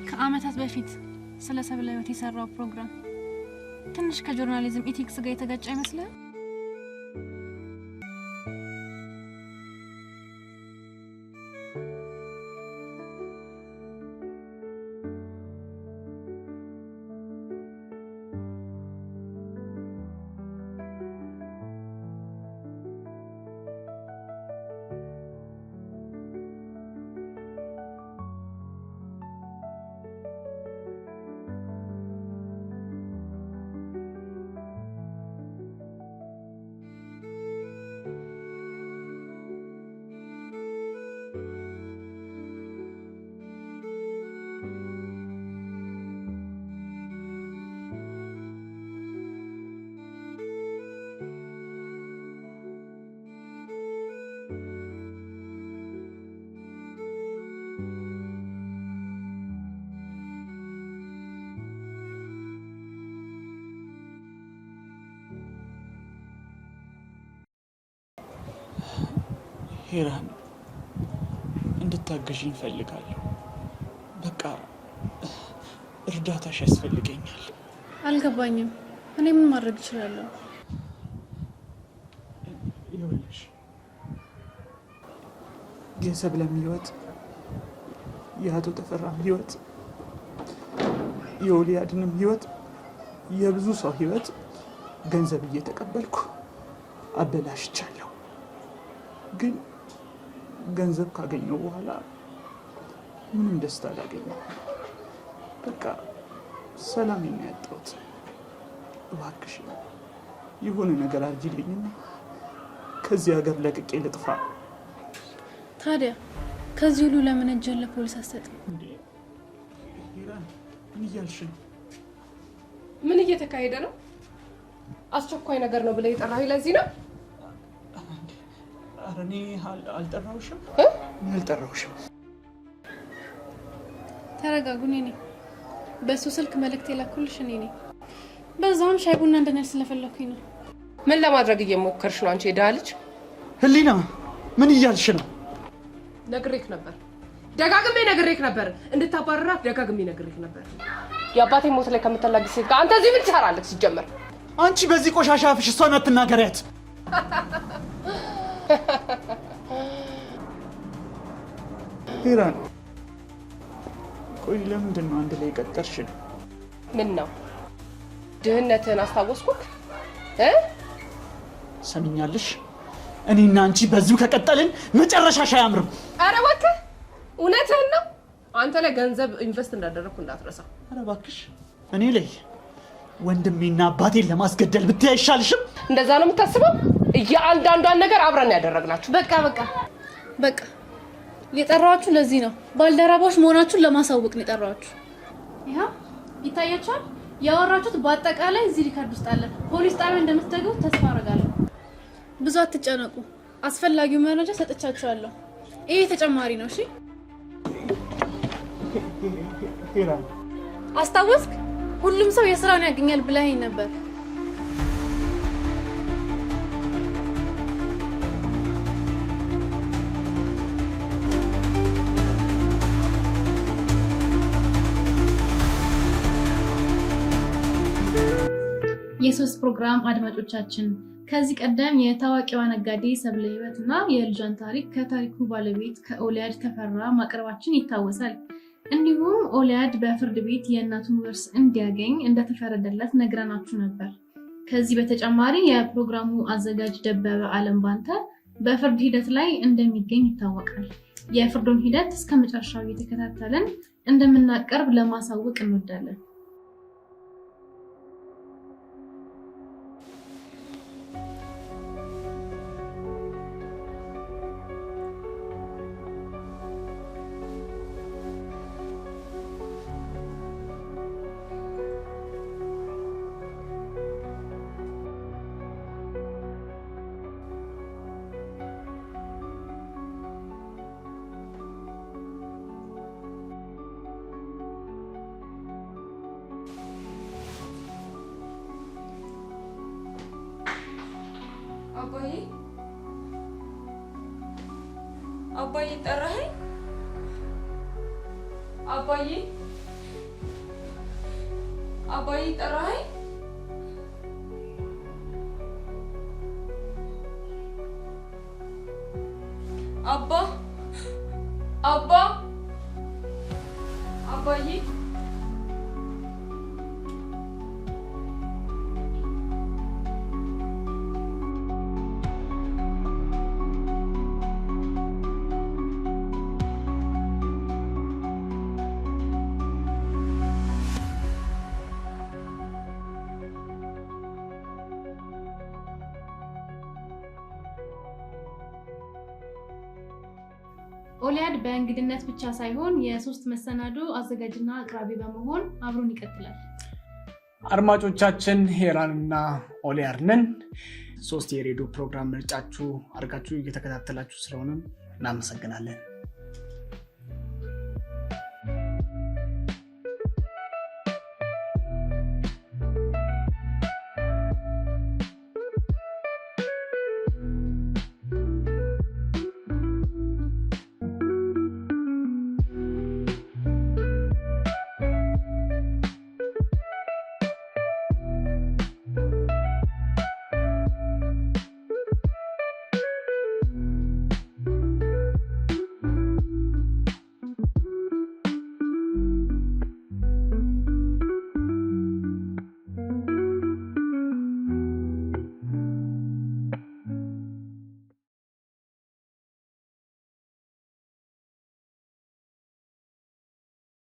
ከአመታት በፊት ስለ ሰብለ ህይወት የሰራው ፕሮግራም ትንሽ ከጆርናሊዝም ኢቲክስ ጋር የተጋጨ ይመስላል። ሄራን እንድታገዥኝ እፈልጋለሁ። በቃ እርዳታሽ ያስፈልገኛል። አልገባኝም። እኔ ምን ማድረግ እችላለሁ? ይኸውልሽ የሰብለም ህይወት፣ የአቶ ተፈራም ህይወት፣ የኦሊያድንም ህይወት፣ የብዙ ሰው ህይወት ገንዘብ እየተቀበልኩ አበላሽቻለሁ። ግን ገንዘብ ካገኘው በኋላ ምንም ደስታ አላገኘው። በቃ ሰላም ነው ያጣሁት። እባክሽ የሆነ ነገር አድርጊልኝና ከዚህ ሀገር ለቅቄ ልጥፋ። ታዲያ ከዚህ ሁሉ ለምን እጅን ለፖሊስ አትሰጥም? ሄራን ምን እያልሽ ነው? ምን እየተካሄደ ነው? አስቸኳይ ነገር ነው ብለህ የጠራኸኝ ለዚህ ነው? ኧረ እኔ አልጠራሁሽም። አልጠራሁሽም። ተረጋጉ። እኔ ነኝ በሱ ስልክ መልእክት የላኩልሽ እኔ ነኝ። በዛውም ሻይ ቡና እንድንል ስለፈለኩኝ ነው። ምን ለማድረግ እየሞከርሽ ነው አንቺ የድሃ ልጅ? ህሊና ምን እያልሽ ነው? ነግሬክ ነበር፣ ደጋግሜ ነግሬክ ነበር። እንድታባረራት ደጋግሜ ነግሬክ ነበር። የአባቴ ሞት ላይ ከምትላጊ ሴት ጋር አንተ እዚህ ምን ትሰራለህ? ሲጀመር አንቺ በዚህ ቆሻሻ አፍሽ እሷን አትናገሪያት። ሄራን ቆይ ለምንድን ነው አንድ ላይ ቀጠርሽን? ምን ነው ድህነትህን አስታወስኩክ? ሰሚኛለሽ? እኔና አንቺ በዚሁ ከቀጠልን መጨረሻሽ አያምርም። ኧረ እባክህ እውነትህን ነው። አንተ ላይ ገንዘብ ኢንቨስት እንዳደረኩ እንዳትረሳ። ኧረ እባክሽ እኔ ላይ ወንድሜና አባቴን ለማስገደል ብታይ አይሻልሽም? እንደዛ ነው የምታስበው? እያንዳንዷን ነገር አብረን ያደረግናችሁ። በቃ የጠራኋችሁ ለዚህ ነው። ባልደረባዎች መሆናችሁን ለማሳወቅ ነው የጠራኋችሁ። ይሄ ይታያችኋል። ያወራችሁት በአጠቃላይ እዚህ ሪካርድ ውስጥ አለ። ፖሊስ ጣቢያ እንደምትገቡ ተስፋ አደርጋለሁ። ብዙ አትጨነቁ። አስፈላጊው መረጃ ሰጥቻችኋለሁ። ይሄ ተጨማሪ ነው። እሺ አስታወስክ? ሁሉም ሰው የስራውን ያገኛል ብለኸኝ ነበር። የሶስት ፕሮግራም አድማጮቻችን ከዚህ ቀደም የታዋቂዋ ነጋዴ ሰብለ ህይወትና የልጇን ታሪክ ከታሪኩ ባለቤት ከኦሊያድ ተፈራ ማቅረባችን ይታወሳል። እንዲሁም ኦሊያድ በፍርድ ቤት የእናቱን ውርስ እንዲያገኝ እንደተፈረደለት ነግረናችሁ ነበር። ከዚህ በተጨማሪ የፕሮግራሙ አዘጋጅ ደበበ አለም ባንተ በፍርድ ሂደት ላይ እንደሚገኝ ይታወቃል። የፍርዱን ሂደት እስከ መጨረሻው እየተከታተልን እንደምናቀርብ ለማሳወቅ እንወዳለን። አባዬ ጠራኸኝ? አባዬ ጠራኸኝ? አባዬ ኦሊያድ በእንግድነት ብቻ ሳይሆን የሶስት መሰናዶ አዘጋጅና አቅራቢ በመሆን አብሮን ይቀጥላል። አድማጮቻችን ሄራንና ኦሊያድ ነን። 3 የሬዲዮ ፕሮግራም ምርጫችሁ አድርጋችሁ እየተከታተላችሁ ስለሆነ እናመሰግናለን።